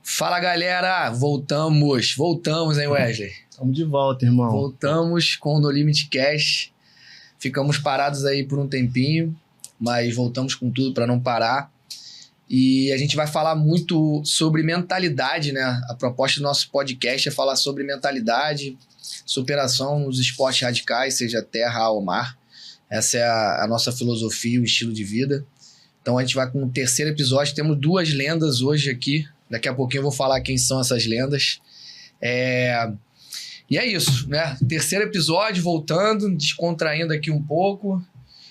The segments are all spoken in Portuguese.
Fala, galera! Voltamos, hein, Wesley? Estamos de volta, irmão. Voltamos com o No Limit Cash. Ficamos parados aí por um tempinho, mas voltamos com tudo para não parar. E a gente vai falar muito sobre mentalidade, né? A proposta do nosso podcast é falar sobre mentalidade, superação nos esportes radicais, seja terra ou mar. Essa é a nossa filosofia, o estilo de vida. Então a gente vai com o terceiro episódio. Temos 2 lendas hoje aqui. Daqui a pouquinho eu vou falar quem são essas lendas. E é isso, né? Terceiro episódio, voltando, descontraindo aqui um pouco.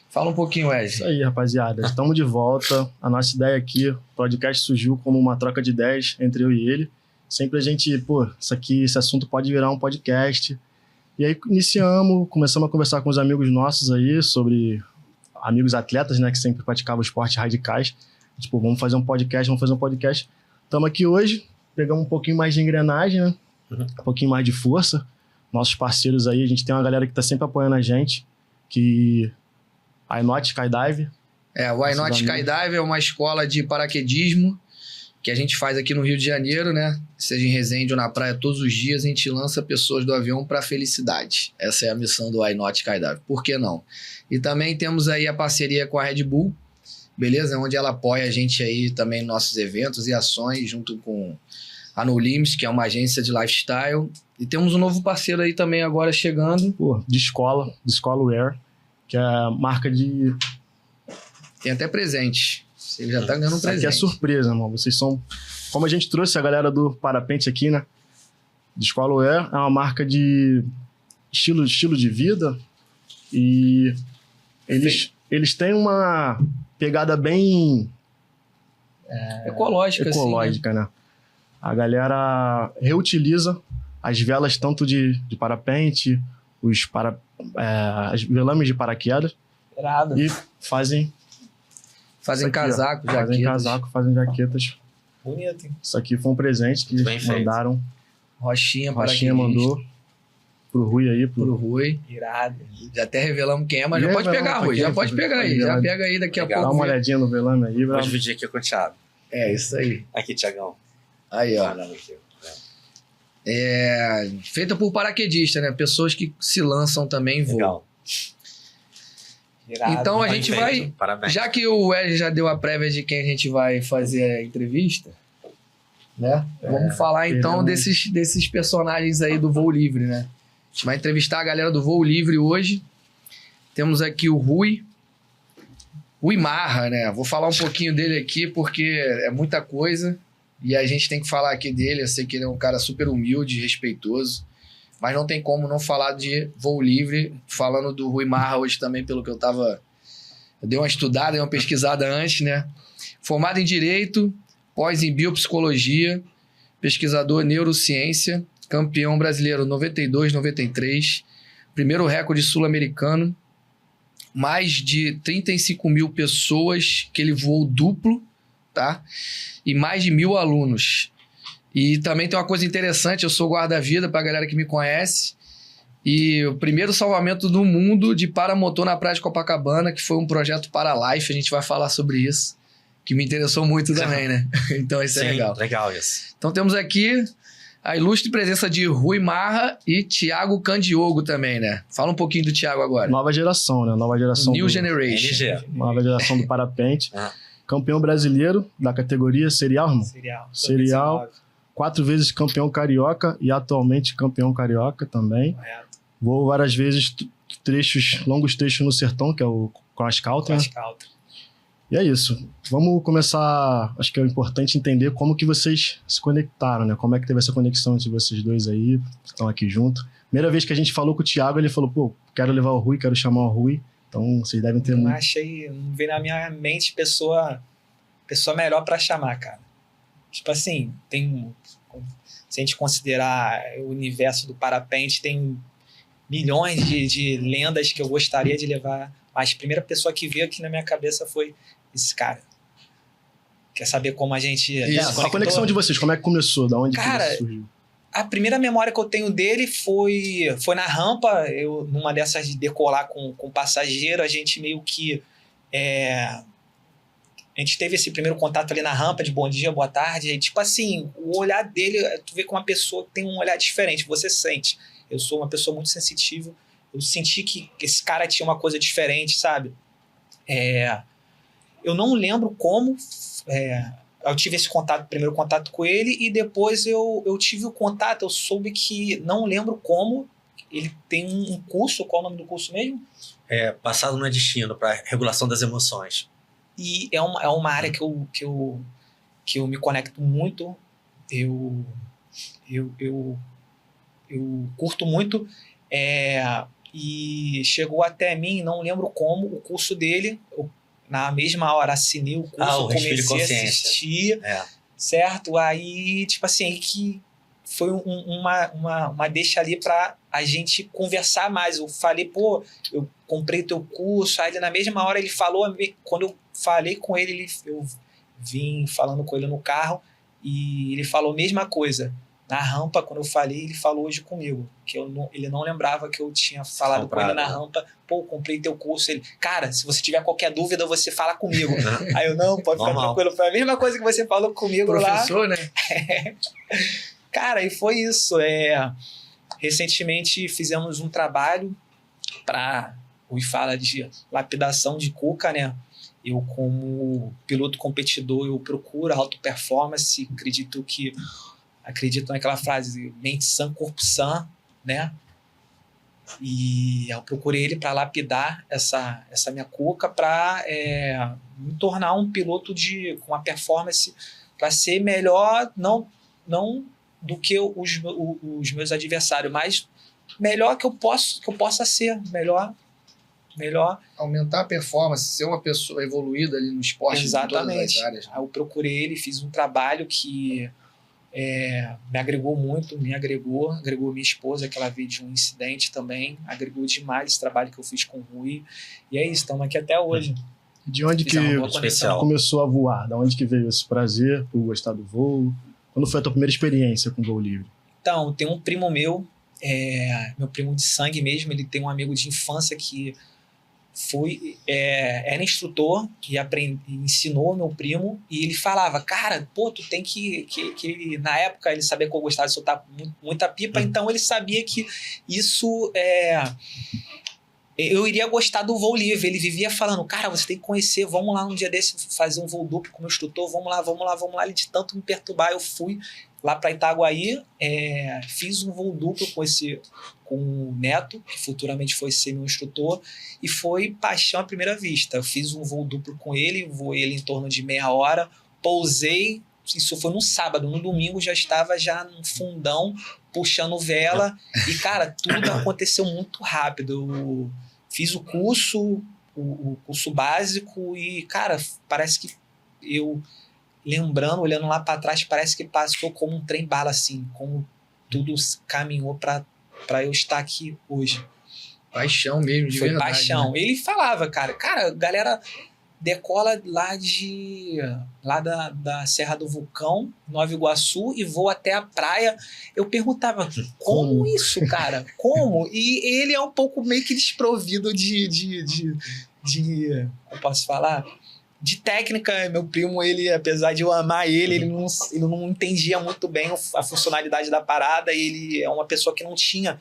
Fala um pouquinho, Wesley. Isso aí, rapaziada. Estamos de volta. A nossa ideia aqui, o podcast surgiu como uma troca de ideias entre eu e ele. Sempre a gente, esse assunto pode virar um podcast. E aí começamos a conversar com os amigos nossos aí sobre amigos atletas, né, que sempre praticavam esportes radicais. Vamos fazer um podcast. Estamos aqui hoje, pegamos um pouquinho mais de engrenagem, né? Um pouquinho mais de força. Nossos parceiros aí, a gente tem uma galera que está sempre apoiando a gente, que a Why Not Skydive. O Why Not Skydive é uma escola de paraquedismo que a gente faz aqui no Rio de Janeiro, né? Seja em Resende ou na praia, todos os dias a gente lança pessoas do avião para a felicidade. Essa é a missão do Why Not Skydive. Por que não? E também temos aí a parceria com a Red Bull, beleza? Onde ela apoia a gente aí também nos nossos eventos e ações, junto com a No Limits, que é uma agência de lifestyle. E temos um novo parceiro aí também agora chegando. De escola Wear, que é a marca de... Tem até presente. Você já tá ganhando um presente. Aqui é surpresa, irmão. Vocês são... Como a gente trouxe a galera do parapente aqui, né? De Escola Wear, é uma marca de estilo de vida. E eles têm uma pegada bem... ecológica, assim, né? A galera reutiliza as velas tanto de parapente, as velames de paraquedas. Irado. E fazem casaco, fazem jaquetas. Bonito, hein? Isso aqui foi um presente que eles mandaram. Rochinha mandou pro Rui aí. Pro Rui. Irado. Já até revelamos quem é, mas já pode pegar, Rui. Já pode pegar aí. Já pega aí daqui a pouco. Dá uma olhadinha no velame aí. Vou dividir aqui com o Thiago. Isso aí. Aqui, Thiagão. Aí, ó. Feita por paraquedista, né? Pessoas que se lançam também em voo. Legal. Irado, então a gente vai... Parabéns. Já que o Wesley já deu a prévia de quem a gente vai fazer a entrevista, né? Vamos falar então desses personagens aí do voo livre, né? A gente vai entrevistar a galera do voo livre hoje. Temos aqui o Rui Marra, né? Vou falar um pouquinho dele aqui porque é muita coisa e a gente tem que falar aqui dele. Eu sei que ele é um cara super humilde, respeitoso, mas não tem como não falar de voo livre. Falando do Rui Marra hoje também, pelo que eu dei uma estudada, dei uma pesquisada antes, né? Formado em Direito, pós em Biopsicologia, pesquisador em Neurociência, campeão brasileiro 92, 93, primeiro recorde sul-americano, mais de 35 mil pessoas que ele voou duplo, tá? E mais de 1.000 alunos. E também tem uma coisa interessante, eu sou guarda-vida para a galera que me conhece, e o primeiro salvamento do mundo de paramotor na praia de Copacabana, que foi um projeto Paralife, a gente vai falar sobre isso, que me interessou muito também, né? Então isso é legal. Legal isso. Então temos aqui a ilustre presença de Rui Marra e Thiago Candiogo também, né? Fala um pouquinho do Thiago agora. Nova geração, né? New Generation. Nova geração do parapente. Campeão brasileiro da categoria serial, irmão? Serial. 4 vezes campeão carioca e atualmente campeão carioca também. Voou várias vezes longos trechos no sertão, que é o Cross Country. E é isso. Vamos começar, acho que é importante entender como que vocês se conectaram, né? Como é que teve essa conexão entre vocês dois aí, que estão aqui junto. Primeira vez que a gente falou com o Thiago, ele falou, quero levar o Rui, quero chamar o Rui. Então, vocês devem ter muito... Não veio na minha mente pessoa melhor pra chamar, cara. Se a gente considerar o universo do parapente, tem milhões de lendas que eu gostaria de levar, mas a primeira pessoa que veio aqui na minha cabeça foi esse cara. Quer saber como a gente... A conexão de vocês, como é que começou? Da onde que isso surgiu? A primeira memória que eu tenho dele foi na rampa, numa dessas de decolar com passageiro, a gente meio que A gente teve esse primeiro contato ali na rampa de bom dia, boa tarde. E, tipo assim, o olhar dele, tu vê que uma pessoa que tem um olhar diferente, você sente. Eu sou uma pessoa muito sensitiva. Eu senti que esse cara tinha uma coisa diferente, sabe? Eu não lembro como eu tive esse contato, primeiro contato com ele, e depois eu tive o contato, eu soube que, não lembro como, ele tem um curso, qual é o nome do curso mesmo? Passado não é destino, para regulação das emoções. E é uma área que eu me conecto muito, eu curto muito, e chegou até mim, não lembro como, o curso dele, na mesma hora assinei o curso, comecei a assistir, certo? Aí, tipo assim, que foi uma deixa ali pra a gente conversar mais. Eu falei, pô, eu comprei teu curso, aí na mesma hora ele falou, quando eu falei com ele, eu vim falando com ele no carro, e ele falou a mesma coisa. Na rampa, quando eu falei, ele falou hoje comigo, que ele não lembrava que eu tinha falado com ele na rampa. Pô, comprei teu curso. Ele, cara, se você tiver qualquer dúvida, você fala comigo. Aí eu, não, pode ficar tranquilo. Foi a mesma coisa que você falou comigo Professor, lá. né? Cara, e foi isso. Recentemente fizemos um trabalho para o fala de lapidação de cuca, né? Eu, como piloto competidor, eu procuro alta performance, acredito naquela frase, mente sã, corpo sã, né? E eu procurei ele para lapidar essa minha cuca, para me tornar um piloto com uma performance para ser melhor, não do que os meus adversários, mas melhor que eu possa ser, melhor. Aumentar a performance, ser uma pessoa evoluída ali no esporte. Exatamente. Em todas as áreas. Aí eu procurei ele, fiz um trabalho que me agregou muito, agregou minha esposa, que ela veio de um incidente também, agregou demais esse trabalho que eu fiz com o Rui, e é isso, estamos aqui até hoje. De onde que começou a voar? Da onde que veio esse prazer por gostar do voo? Quando foi a tua primeira experiência com voo livre? Então, tem um primo meu, meu primo de sangue mesmo, ele tem um amigo de infância que era instrutor e ensinou meu primo, e ele falava, cara, pô, tu tem que na época ele sabia que eu gostava de soltar muita pipa, então ele sabia que isso eu iria gostar do voo livre. Ele vivia falando, cara, você tem que conhecer, vamos lá um dia desse fazer um voo duplo com o meu instrutor, vamos lá. Ele de tanto me perturbar, eu fui lá para Itaguaí, fiz um voo duplo com o Neto, que futuramente foi ser meu instrutor, e foi paixão à primeira vista. Eu fiz um voo duplo com ele, voei ele em torno de meia hora, pousei, isso foi num sábado, no domingo já estava no fundão, puxando vela, e cara, tudo aconteceu muito rápido. Eu fiz o curso básico, e cara, parece que olhando lá para trás, parece que passou como um trem-bala, assim, como tudo caminhou para eu estar aqui hoje. Paixão mesmo, de verdade. Foi paixão. Né? Ele falava, cara, galera decola lá da Serra do Vulcão, Nova Iguaçu, e voa até a praia. Eu perguntava, como isso, cara? Como? E ele é um pouco meio que desprovido de eu posso falar? De técnica. Meu primo, ele, apesar de eu amar ele não entendia muito bem a funcionalidade da parada. Ele é uma pessoa que não tinha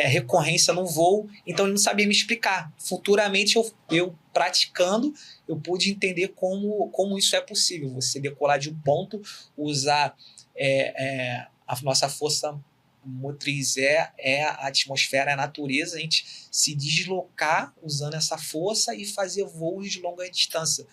recorrência no voo, então ele não sabia me explicar. Futuramente, eu praticando, eu pude entender como isso é possível. Você decolar de um ponto, usar a nossa força motriz, a atmosfera, a natureza, a gente se deslocar usando essa força e fazer voos de longa distância.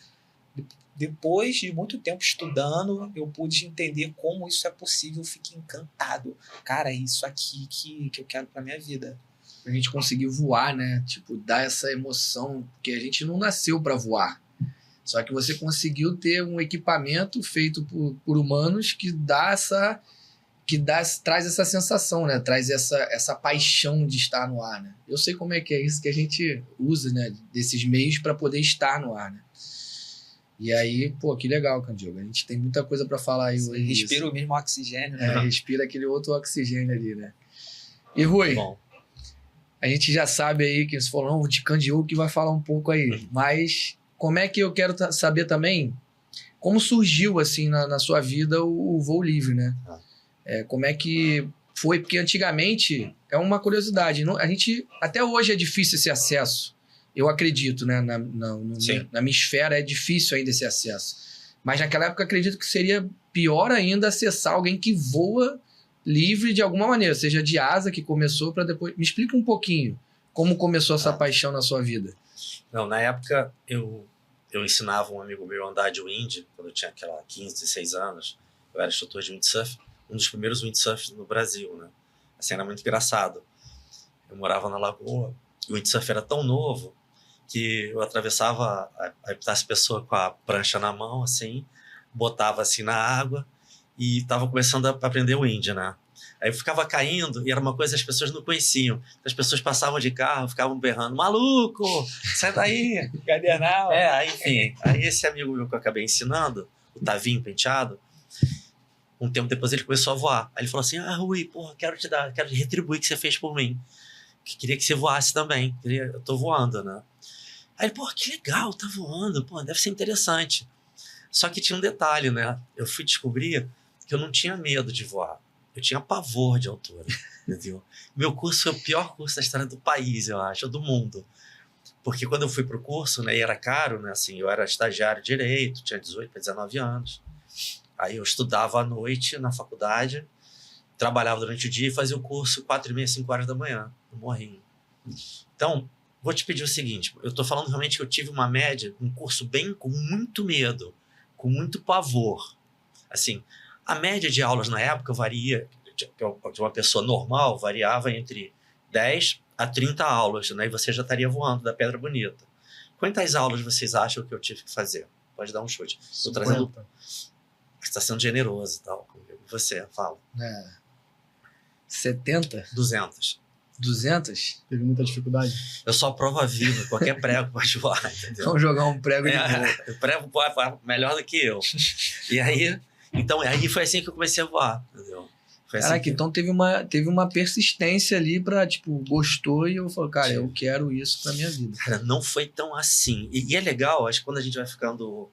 Depois de muito tempo estudando, eu pude entender como isso é possível. Eu fiquei encantado. Cara, é isso aqui que eu quero pra minha vida. A gente conseguir voar, né? Tipo, dar essa emoção, porque a gente não nasceu para voar. Só que você conseguiu ter um equipamento feito por humanos que traz essa sensação, né? Traz essa paixão de estar no ar, né? Eu sei como é isso que a gente usa, né? Desses meios para poder estar no ar, né? E aí, pô, que legal, Candiogo. A gente tem muita coisa para falar aí. Respira o mesmo oxigênio, né? Respira aquele outro oxigênio ali, né? E Rui, bom, a gente já sabe aí que você falou, não, de Candiogo que vai falar um pouco aí. Mas como é que eu quero saber também como surgiu, assim, na sua vida o voo livre, né? Como é que foi? Porque antigamente, é uma curiosidade, a gente, até hoje é difícil esse acesso, eu acredito, né? Na minha esfera é difícil ainda esse acesso. Mas naquela época eu acredito que seria pior ainda acessar alguém que voa livre de alguma maneira, seja de asa que começou para depois... Me explica um pouquinho como começou essa paixão na sua vida. Não, na época eu ensinava um amigo meu a andar de wind, quando eu tinha 15, 16 anos. Eu era instrutor de windsurf, um dos primeiros windsurfs no Brasil, né? Assim, era muito engraçado. Eu morava na Lagoa, e o windsurf era tão novo que eu atravessava, as pessoas com a prancha na mão, assim, botava assim na água e estava começando a aprender o wind, né? Aí eu ficava caindo e era uma coisa que as pessoas não conheciam. As pessoas passavam de carro, ficavam berrando, maluco, sai daí. Cadernal. Aí, enfim, aí esse amigo meu que eu acabei ensinando, o Tavinho Penteado, um tempo depois ele começou a voar. Aí ele falou assim, Rui, porra, quero retribuir o que você fez por mim. Queria que você voasse também. Eu tô voando, né? Aí ele, pô, que legal, tá voando, pô, deve ser interessante. Só que tinha um detalhe, né? Eu fui descobrir que eu não tinha medo de voar. Eu tinha pavor de altura, entendeu? Meu curso foi o pior curso da história do país, eu acho, do mundo. Porque quando eu fui pro curso, né, e era caro, né, assim, eu era estagiário de Direito, tinha 18 para 19 anos. Aí eu estudava à noite na faculdade, trabalhava durante o dia e fazia o curso 4h30, 5 horas da manhã, no Morrinho. Então, vou te pedir o seguinte, eu tô falando realmente que eu tive uma média, um curso com muito medo, com muito pavor. Assim, a média de aulas na época varia, de uma pessoa normal, variava entre 10 a 30 aulas, né? E você já estaria voando da Pedra Bonita. Quantas aulas vocês acham que eu tive que fazer? Pode dar um chute. Estou trazendo... Você está sendo generoso e tal. Você, fala. 70? 200. 200? Teve muita dificuldade? Eu só provo a vida, qualquer prego pode voar, entendeu? Vamos jogar um prego de voa. O prego voa melhor do que eu. E aí... Então, aí foi assim que eu comecei a voar, entendeu? Foi assim. Caraca, então teve uma persistência ali pra, tipo, gostou e eu falei, cara, eu quero isso pra minha vida. Cara, não foi tão assim. E é legal, acho que quando a gente vai ficando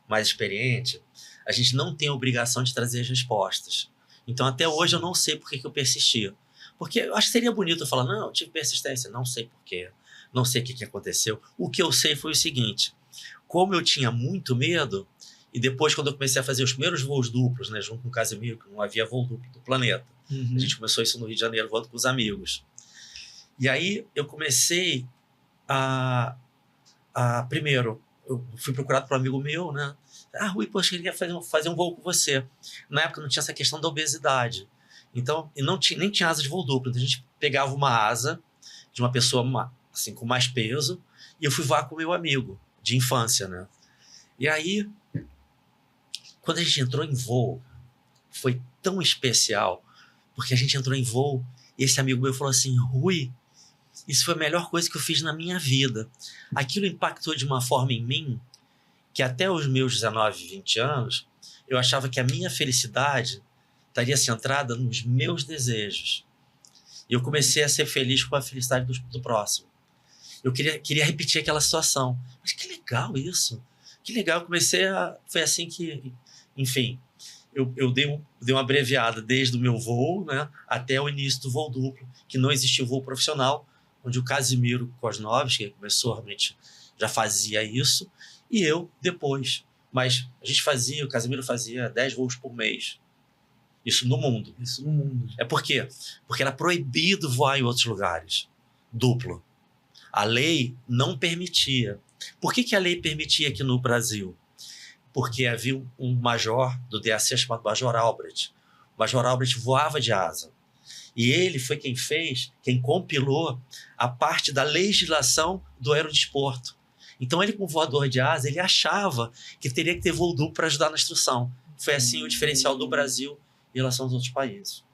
mais experiente, a gente não tem a obrigação de trazer as respostas. Então, até hoje, eu não sei por que eu persisti. Porque eu acho que seria bonito eu falar, não, eu tive persistência, não sei por quê, não sei o que aconteceu. O que eu sei foi o seguinte, como eu tinha muito medo, e depois, quando eu comecei a fazer os primeiros voos duplos, né, junto com o Casimiro, que não havia voo duplo do planeta. Uhum. A gente começou isso no Rio de Janeiro, voando com os amigos. E aí, eu comecei primeiro, eu fui procurado por um amigo meu, né? Rui, poxa, ele quer fazer um voo com você. Na época, não tinha essa questão da obesidade. Então, e nem tinha asa de voo duplo. Então, a gente pegava uma asa de uma pessoa assim, com mais peso e eu fui voar com o meu amigo de infância, né? E aí... Quando a gente entrou em voo, foi tão especial, porque a gente entrou em voo e esse amigo meu falou assim, Rui, isso foi a melhor coisa que eu fiz na minha vida. Aquilo impactou de uma forma em mim que até os meus 19, 20 anos, eu achava que a minha felicidade estaria centrada nos meus desejos. E eu comecei a ser feliz com a felicidade do próximo. Eu queria repetir aquela situação. Mas que legal isso. Que legal. Eu comecei foi assim que... Enfim, eu dei uma abreviada desde o meu voo, né, até o início do voo duplo, que não existia o voo profissional, onde o Casimiro Kosnovski, que começou realmente, já fazia isso, e eu depois. Mas o Casimiro fazia 10 voos por mês. Isso no mundo. Isso no mundo. É por quê? Porque era proibido voar em outros lugares. Duplo. A lei não permitia. Por que a lei permitia aqui no Brasil? Porque havia um major do DAC chamado Major Albrecht. O Major Albrecht voava de asa. E ele foi quem compilou a parte da legislação do aerodesporto. Então ele, como voador de asa, ele achava que teria que ter voo duplo para ajudar na instrução. Foi assim o diferencial do Brasil em relação aos outros países.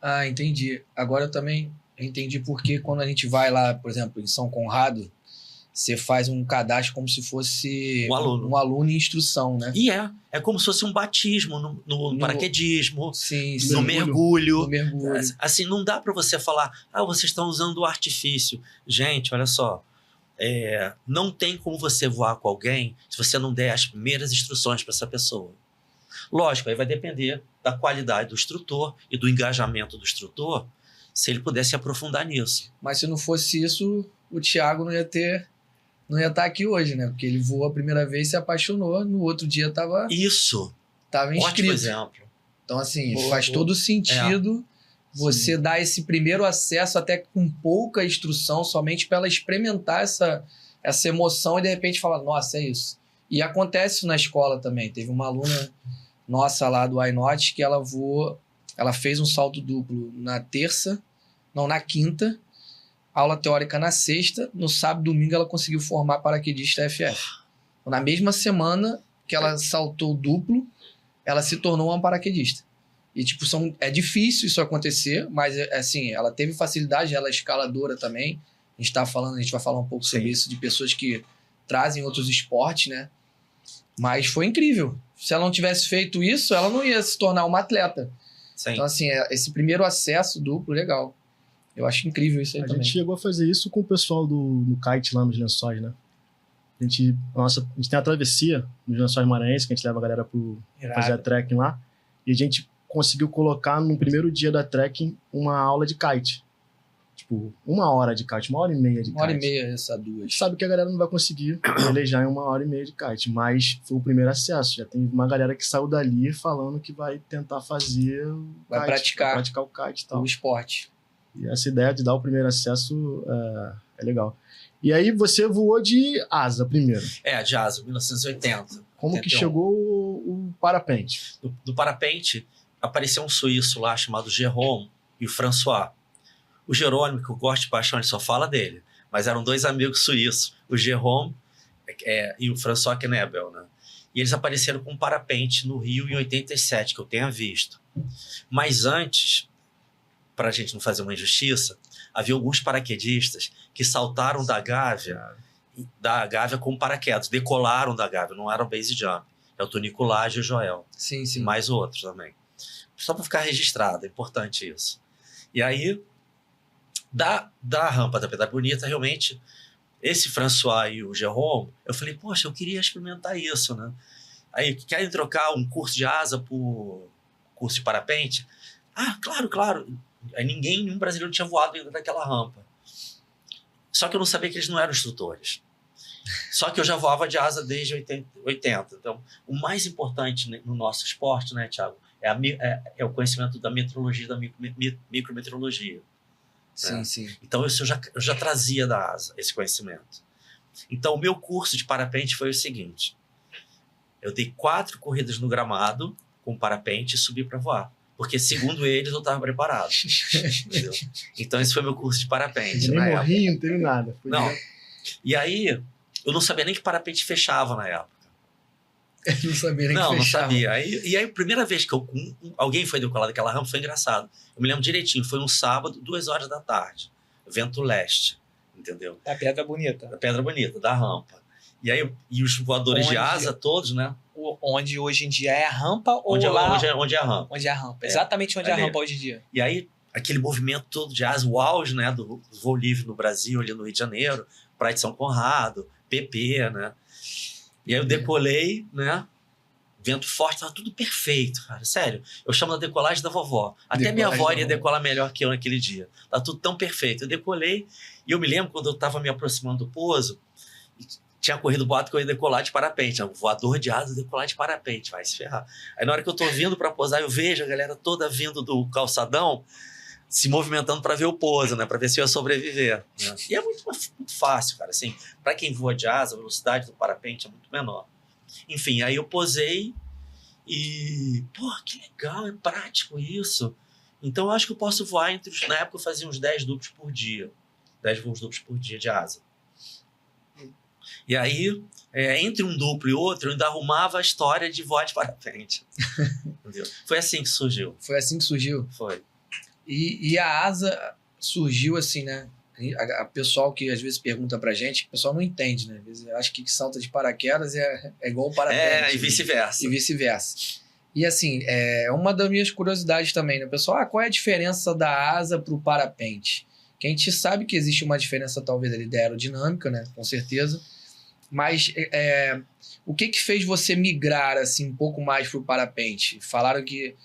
Ah, entendi. Agora eu também entendi porque quando a gente vai lá, por exemplo, em São Conrado, você faz um cadastro como se fosse um aluno em instrução, né? E é como se fosse um batismo no paraquedismo, sim, no mergulho. No mergulho. Assim, não dá para você falar, vocês estão usando o artifício. Gente, olha só, não tem como você voar com alguém se você não der as primeiras instruções para essa pessoa. Lógico, aí vai depender da qualidade do instrutor e do engajamento do instrutor, se ele pudesse aprofundar nisso. Mas se não fosse isso, o Thiago não ia estar aqui hoje, né? Porque ele voou a primeira vez, se apaixonou, no outro dia estava Isso, ótimo inscrito. exemplo. Então, assim, faz todo sentido você dar esse primeiro acesso até com pouca instrução, somente para ela experimentar essa emoção e de repente falar, nossa, é isso. E acontece isso na escola também. Teve uma aluna nossa lá do iNot que ela fez um salto duplo na quinta, aula teórica na sexta, no sábado e domingo ela conseguiu formar paraquedista FF. Então, na mesma semana que ela saltou duplo, ela se tornou uma paraquedista. E, tipo, é difícil isso acontecer, mas, assim, ela teve facilidade, ela é escaladora também. A gente vai falar um pouco sobre isso, de pessoas que trazem outros esportes, né? Mas foi incrível. Se ela não tivesse feito isso, ela não ia se tornar uma atleta. Sim. Então, assim, esse primeiro acesso duplo, legal. Eu acho incrível isso aí também. A gente chegou a fazer isso com o pessoal do kite lá nos Lençóis, né? A gente tem a travessia nos Lençóis Maranhenses, que a gente leva a galera pra fazer a trekking lá. E a gente conseguiu colocar no primeiro dia da trekking uma aula de kite. Tipo, 1 hora de kite, 1h30 de kite. 1h30, essa 2. A gente sabe que a galera não vai conseguir velejar em 1h30 de kite, mas foi o primeiro acesso. Já tem uma galera que saiu dali falando que vai tentar fazer vai kite, praticar o kite e tal. O esporte. E essa ideia de dar o primeiro acesso é legal. E aí você voou de asa primeiro. De asa, 1980. Como 81. que chegou o parapente? Do parapente, apareceu um suíço lá chamado Jérôme e o François. O Jerônimo, que eu gosto de paixão, ele só fala dele. Mas eram 2 amigos suíços, o Jérôme e o François Knebel, né? E eles apareceram com um parapente no Rio em 87, que eu tenha visto. Mas antes, para a gente não fazer uma injustiça, havia alguns paraquedistas que saltaram da Gávea com paraquedas, decolaram da Gávea, não era o base jump. É o Tonico Lage e o Joel. Sim, sim. Mais outros também. Só para ficar registrado, é importante isso. E aí, da rampa da Pedra Bonita, realmente, esse François e o Jérôme, eu falei, poxa, eu queria experimentar isso, né? Aí, querem trocar um curso de asa por curso de parapente? Ah, claro. Aí nenhum brasileiro tinha voado ainda naquela rampa. Só que eu não sabia que eles não eram instrutores. Só que eu já voava de asa desde 80. Então, o mais importante no nosso esporte, né, Thiago, é o conhecimento da metrologia, da micrometeorologia. Sim, né? sim. Então, eu já trazia da asa esse conhecimento. Então, o meu curso de parapente foi o seguinte. Eu dei 4 corridas no gramado com parapente e subi para voar. Porque, segundo eles, eu estava preparado. Entendeu? Então, esse foi meu curso de parapente. Nem morri, não teve nada. Não. E aí, eu não sabia nem que parapente fechava na época. Eu não sabia nem que fechava. Não sabia. E aí, a primeira vez que alguém foi decolar daquela rampa foi engraçado. Eu me lembro direitinho, foi um sábado, 2h da tarde. Vento leste, entendeu? Da Pedra Bonita. Da Pedra Bonita, da rampa. E aí, os voadores de asa todos, né? Onde hoje em dia é a rampa ou onde lá... Onde é a rampa. Onde é a rampa. Exatamente onde é a rampa hoje em dia. E aí, aquele movimento todo de asa, o auge, né, do voo livre no Brasil, ali no Rio de Janeiro, Praia de São Conrado, PP, né? E aí eu decolei, né? Vento forte, tava tudo perfeito, cara. Sério, eu chamo da decolagem da vovó. Até minha avó iria decolar melhor que eu naquele dia. Tá tudo tão perfeito. Eu decolei e eu me lembro quando eu tava me aproximando do pouso, tinha corrido o boato que eu ia decolar de parapente. Um voador de asa decolar de parapente, vai se ferrar. Aí na hora que eu tô vindo para pousar, eu vejo a galera toda vindo do calçadão, se movimentando para ver o pouso, né? Para ver se eu ia sobreviver. Né? E é muito fácil, cara. Assim, para quem voa de asa, a velocidade do parapente é muito menor. Enfim, aí eu posei e... Pô, que legal, é prático isso. Então eu acho que eu posso voar na época eu fazia uns 10 duplos por dia. 10 voos duplos por dia de asa. E aí, entre um duplo e outro, eu ainda arrumava a história de voar de parapente. Entendeu? Foi assim que surgiu. Foi assim que surgiu? Foi. E a asa surgiu assim, né? A pessoal que às vezes pergunta pra gente, o pessoal não entende, né? Às vezes acha que salta de paraquedas é igual o parapente. E vice-versa. E vice-versa. E assim, é uma das minhas curiosidades também, né? Pessoal, qual é a diferença da asa pro parapente? Que a gente sabe que existe uma diferença, talvez, ali da aerodinâmica, né? Com certeza. Mas o que fez você migrar, assim, um pouco mais pro parapente? Falaram que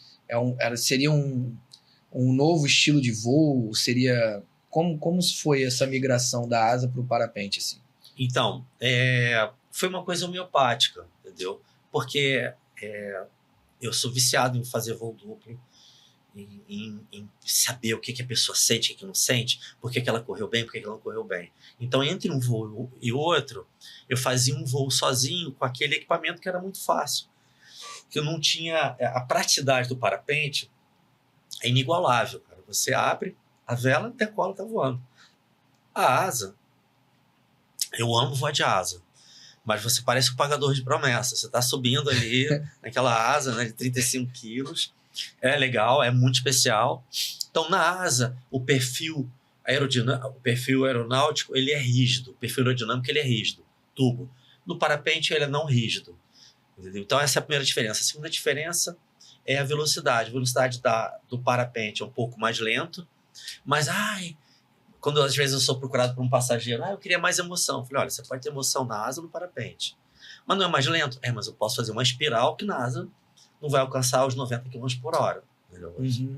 seria um novo estilo de voo? Seria... Como foi essa migração da asa pro parapente, assim? Então, foi uma coisa homeopática, entendeu? Porque eu sou viciado em fazer voo duplo, em saber o que a pessoa sente, o que não sente, por que ela correu bem, por que ela não correu bem. Então, entre um voo e outro, eu fazia um voo sozinho com aquele equipamento que era muito fácil. Que eu não tinha... A praticidade do parapente é inigualável, cara. Você abre a vela, decola, tá voando. A asa, eu amo voar de asa, mas você parece um pagador de promessa. Você tá subindo ali naquela asa, né, de 35 quilos. É legal, é muito especial. Então, na asa, o perfil aeronáutico, ele é rígido. O perfil aerodinâmico, ele é rígido. Tubo. No parapente, ele é não rígido. Entendeu? Então, essa é a primeira diferença. A segunda diferença é a velocidade. A velocidade do parapente é um pouco mais lento. Mas, quando às vezes eu sou procurado por um passageiro, eu queria mais emoção. Eu falei, olha, você pode ter emoção na asa ou no parapente. Mas não é mais lento? Mas eu posso fazer uma espiral que na asa não vai alcançar os 90 km por hora,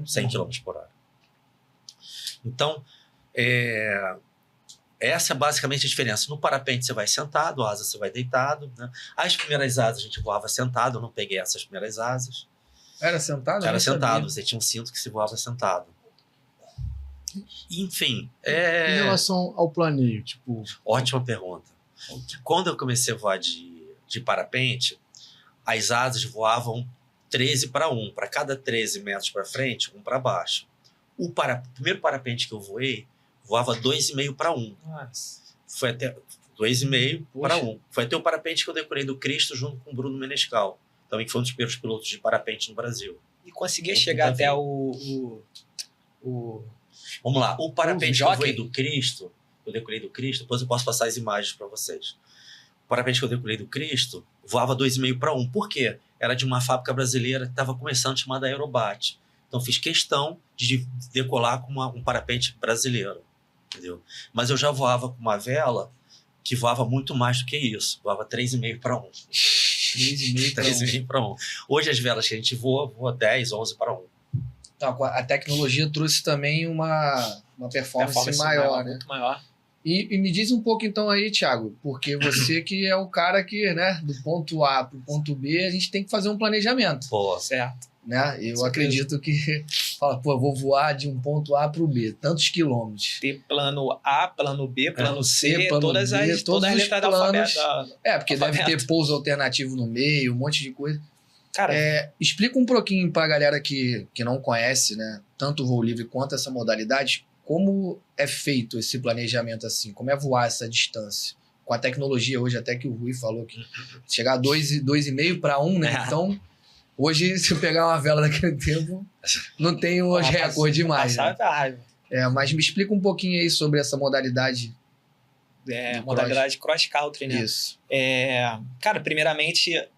100 km por hora. Então, essa é basicamente a diferença. No parapente você vai sentado, a asa você vai deitado. Né? As primeiras asas a gente voava sentado, eu não peguei essas primeiras asas. Era sentado? Era sentado, você tinha um cinto que se voava sentado. Enfim. Em relação ao planeio, tipo... Ótima pergunta. Quando eu comecei a voar de parapente, as asas voavam 13 para 1. Para cada 13 metros para frente, 1 para baixo. O primeiro parapente que eu voei, voava 2,5 para 1. Nossa. Foi até 2,5 para 1. Foi até o parapente que eu decorei do Cristo junto com o Bruno Menescal. Também que foi um dos primeiros pilotos de parapente no Brasil. E conseguia chegar até Vamos lá, o parapente que eu voei do Cristo, eu decorei do Cristo, depois eu posso passar as imagens para vocês. O parapente que eu decorei do Cristo voava 2,5 para 1. Por quê? Era de uma fábrica brasileira que estava começando, chamada Aerobat. Então fiz questão de decolar com um parapente brasileiro, entendeu? Mas eu já voava com uma vela que voava muito mais do que isso. Voava 3,5 para 1. 3,5 para 1. Hoje as velas que a gente voa 10, 11 para 1. Então, a tecnologia trouxe também uma performance maior, né? Muito maior. E me diz um pouco então aí, Thiago, porque você que é o cara que, né, do ponto A pro ponto B, a gente tem que fazer um planejamento. Pô, certo. Né? Eu acredito que fala, vou voar de um ponto A pro B, tantos quilômetros. Ter plano A, plano B, plano C, plano todas B, as letras do planos. alfabeto. Porque deve ter pouso alternativo no meio, um monte de coisa. Cara, explica um pouquinho pra galera que não conhece, né, tanto o voo livre quanto essa modalidade, como é feito esse planejamento assim, como é voar essa distância. Com a tecnologia hoje, até que o Rui falou que chegar a 2,5 para 1, né? Então, hoje, se eu pegar uma vela daquele tempo, não tem os recordes demais. Né? Mas me explica um pouquinho aí sobre essa modalidade. Modalidade cross-country, né? Isso. Cara, primeiramente...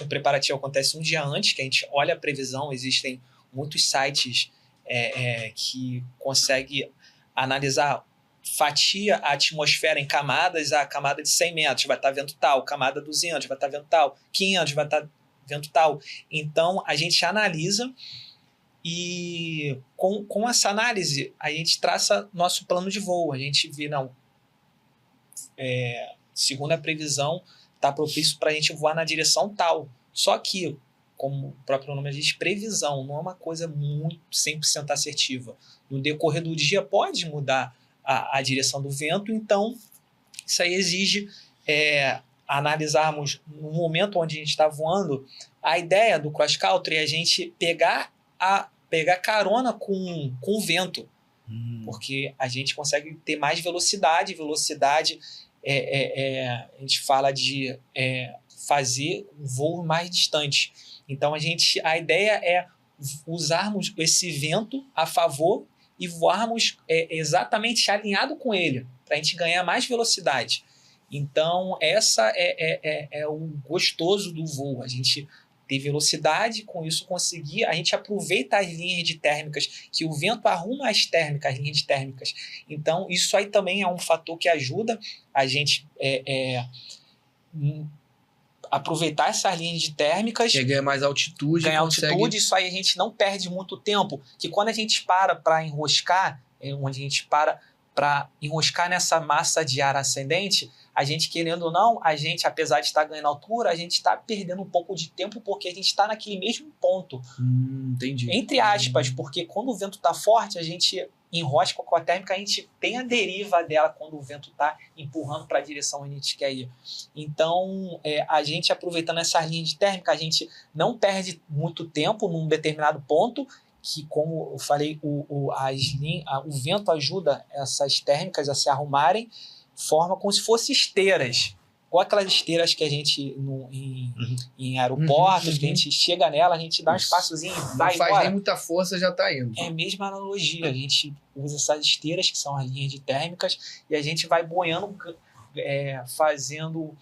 o preparativo acontece um dia antes, que a gente olha a previsão, existem muitos sites que conseguem analisar, fatia a atmosfera em camadas, a camada de 100 metros vai estar vento tal, camada 200 vai estar vento tal, 500 vai estar vento tal. Então, a gente analisa e com essa análise, a gente traça nosso plano de voo. A gente vê, segundo a previsão, está propício para a gente voar na direção tal. Só que, como o próprio nome diz, previsão não é uma coisa muito 100% assertiva. No decorrer do dia pode mudar a direção do vento, então isso aí exige analisarmos no momento onde a gente está voando. A ideia do cross-country é a gente pegar carona com o vento, porque a gente consegue ter mais velocidade. A gente fala de fazer um voo mais distante. Então, a ideia é usarmos esse vento a favor e voarmos exatamente alinhado com ele, para a gente ganhar mais velocidade. Então, essa é o gostoso do voo, a gente ter velocidade, com isso conseguir, a gente aproveita as linhas de térmicas, que o vento arruma as linhas térmicas. Então, isso aí também é um fator que ajuda a gente aproveitar essas linhas de térmicas. Que ganha mais altitude. Ganhar altitude, isso aí a gente não perde muito tempo, que quando a gente para enroscar, onde a gente para enroscar nessa massa de ar ascendente, a gente, querendo ou não, a gente, apesar de estar ganhando altura, a gente está perdendo um pouco de tempo porque a gente está naquele mesmo ponto. Entendi. Entre aspas, porque quando o vento está forte, a gente enrosca com a térmica, a gente tem a deriva dela quando o vento está empurrando para a direção onde a gente quer ir. Então, a gente aproveitando essas linhas de térmica, a gente não perde muito tempo num determinado ponto, que, como eu falei, o vento ajuda essas térmicas a se arrumarem, forma como se fossem esteiras. Igual aquelas esteiras que a gente, em aeroportos, que a gente chega nela, a gente dá um espaçozinho e vai não faz embora. nem muita força, já tá indo. É a mesma analogia. A gente usa essas esteiras, que são as linhas de térmicas, e a gente vai boiando, fazendo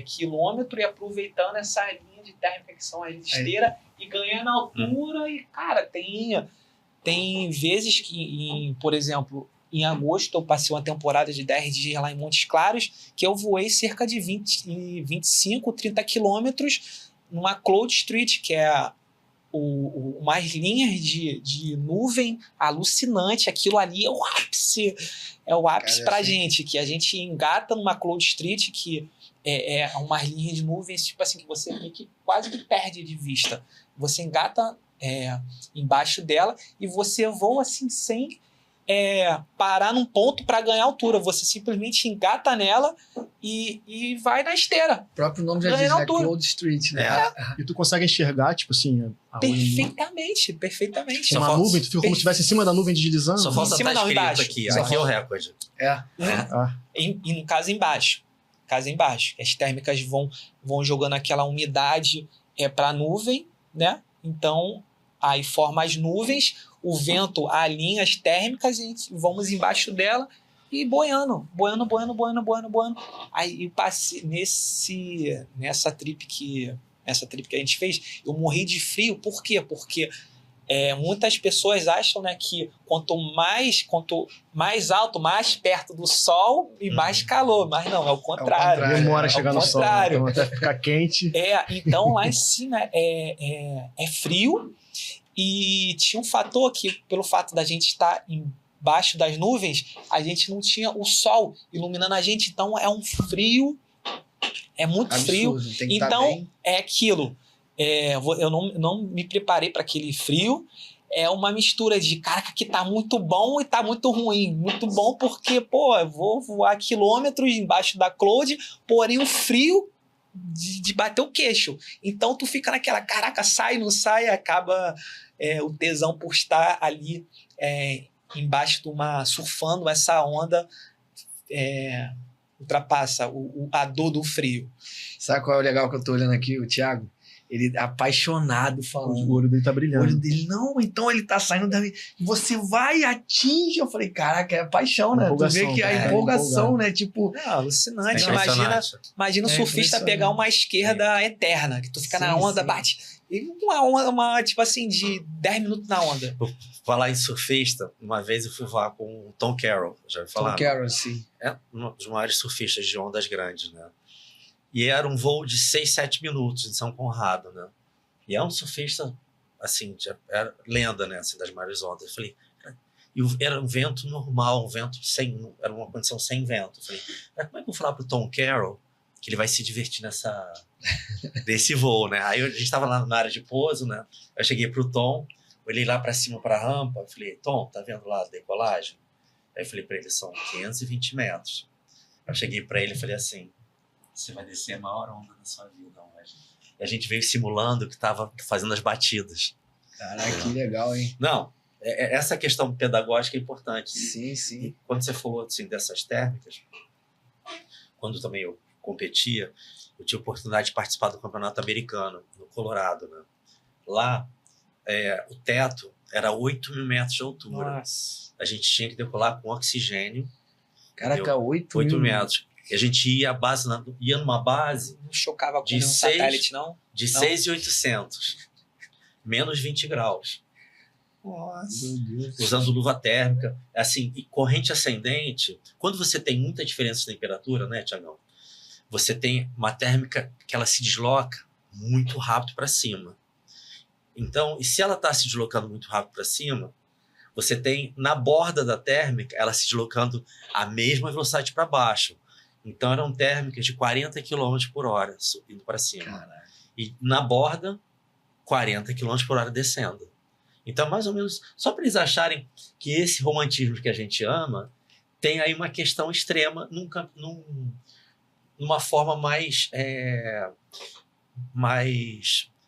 quilômetro e aproveitando essa linha de térmica, que são as esteiras, e ganhando altura. E, cara, tem vezes que, por exemplo, em agosto eu passei uma temporada de 10 dias lá em Montes Claros, que eu voei cerca de 25, 30 quilômetros numa Cloud Street, que é umas linhas de nuvem alucinante. Aquilo ali é o ápice. É o ápice pra gente, que a gente engata numa Cloud Street, que é umas linhas de nuvens, tipo assim, que você meio que quase que perde de vista. Você engata embaixo dela e você voa assim sem parar num ponto para ganhar altura. Você simplesmente engata nela e vai na esteira. O próprio nome já diz, né? Cloud Street, né? E tu consegue enxergar, tipo assim, perfeitamente. Uma nuvem, tu fica como se estivesse em cima da nuvem deslizando. Só falta estar escrito embaixo. Aqui é o recorde. E no caso embaixo. As térmicas vão jogando aquela umidade para a nuvem, né? Então, aí forma as nuvens, o vento alinha as térmicas e vamos embaixo dela e boiando. Aí eu passei nessa trip que a gente fez, eu morri de frio. Por quê? Porque muitas pessoas acham, né, que quanto mais alto, mais perto do sol e mais calor. Mas não, é o contrário. Demora a chegar no sol, né? Então até ficar quente. Então lá em cima é frio. E tinha um fator que, pelo fato da gente estar embaixo das nuvens, a gente não tinha o sol iluminando a gente. Então é um frio, é muito frio. Então é aquilo. Eu não me preparei para aquele frio. É uma mistura de, caraca, que tá muito bom e tá muito ruim. Muito bom porque, eu vou voar quilômetros embaixo da Cloud, porém o frio de bater o queixo. Então tu fica naquela, caraca, sai, não sai, acaba o tesão por estar ali embaixo de surfando essa onda, ultrapassa a dor do frio. Sabe qual é o legal que eu tô olhando aqui, o Thiago? Ele apaixonado falando. O olho dele tá brilhando. O olho dele, não, então ele tá saindo da... Você vai, atinge. Eu falei, caraca, é paixão, né? Tu vê que a empolgação, né? Tipo... alucinante. Imagina o surfista pegar uma esquerda eterna, que tu fica na onda, bate. E uma tipo assim, de 10 minutos na onda. Vou falar em surfista, uma vez eu fui voar com o Tom Carroll. Já ouviu falar? Tom Carroll, sim. Um dos maiores surfistas de ondas grandes, né? E era um voo de 6, 7 minutos em São Conrado, né? E é um surfista, assim, era lenda, né? Assim, das maiores ondas. Eu falei, era um vento normal, era uma condição sem vento. Eu falei, como é que eu vou falar pro Tom Carroll que ele vai se divertir desse voo, né? Aí a gente estava lá na área de pouso, né? Eu cheguei pro Tom, olhei lá para cima para a rampa, falei, Tom, tá vendo lá a decolagem? Aí eu falei para ele, são 520 metros. Eu cheguei para ele e falei assim, você vai descer a maior onda da sua vida hoje. E a gente veio simulando que estava fazendo as batidas. Caraca, que legal, hein? Não, essa questão pedagógica é importante. Sim. E quando você falou assim, dessas térmicas, quando também eu competia, eu tive a oportunidade de participar do campeonato americano, no Colorado, né? Lá, o teto era 8.000 metros de altura. Nossa. A gente tinha que decolar com oxigênio. Caraca, 8 metros. E a gente ia ia numa base Não chocava com de um 6 satélite, não? de Não. 6.800, menos 20 graus, Nossa. Meu Deus. usando luva térmica. Assim, e corrente ascendente, quando você tem muita diferença de temperatura, né, Tiagão? Você tem uma térmica que ela se desloca muito rápido para cima. Então, e se ela está se deslocando muito rápido para cima, você tem na borda da térmica ela se deslocando a mesma velocidade para baixo. Então, eram térmicas de 40 km por hora subindo para cima. Caralho. E na borda, 40 km por hora descendo. Então, mais ou menos, só para eles acharem que esse romantismo que a gente ama tem aí uma questão extrema numa forma mais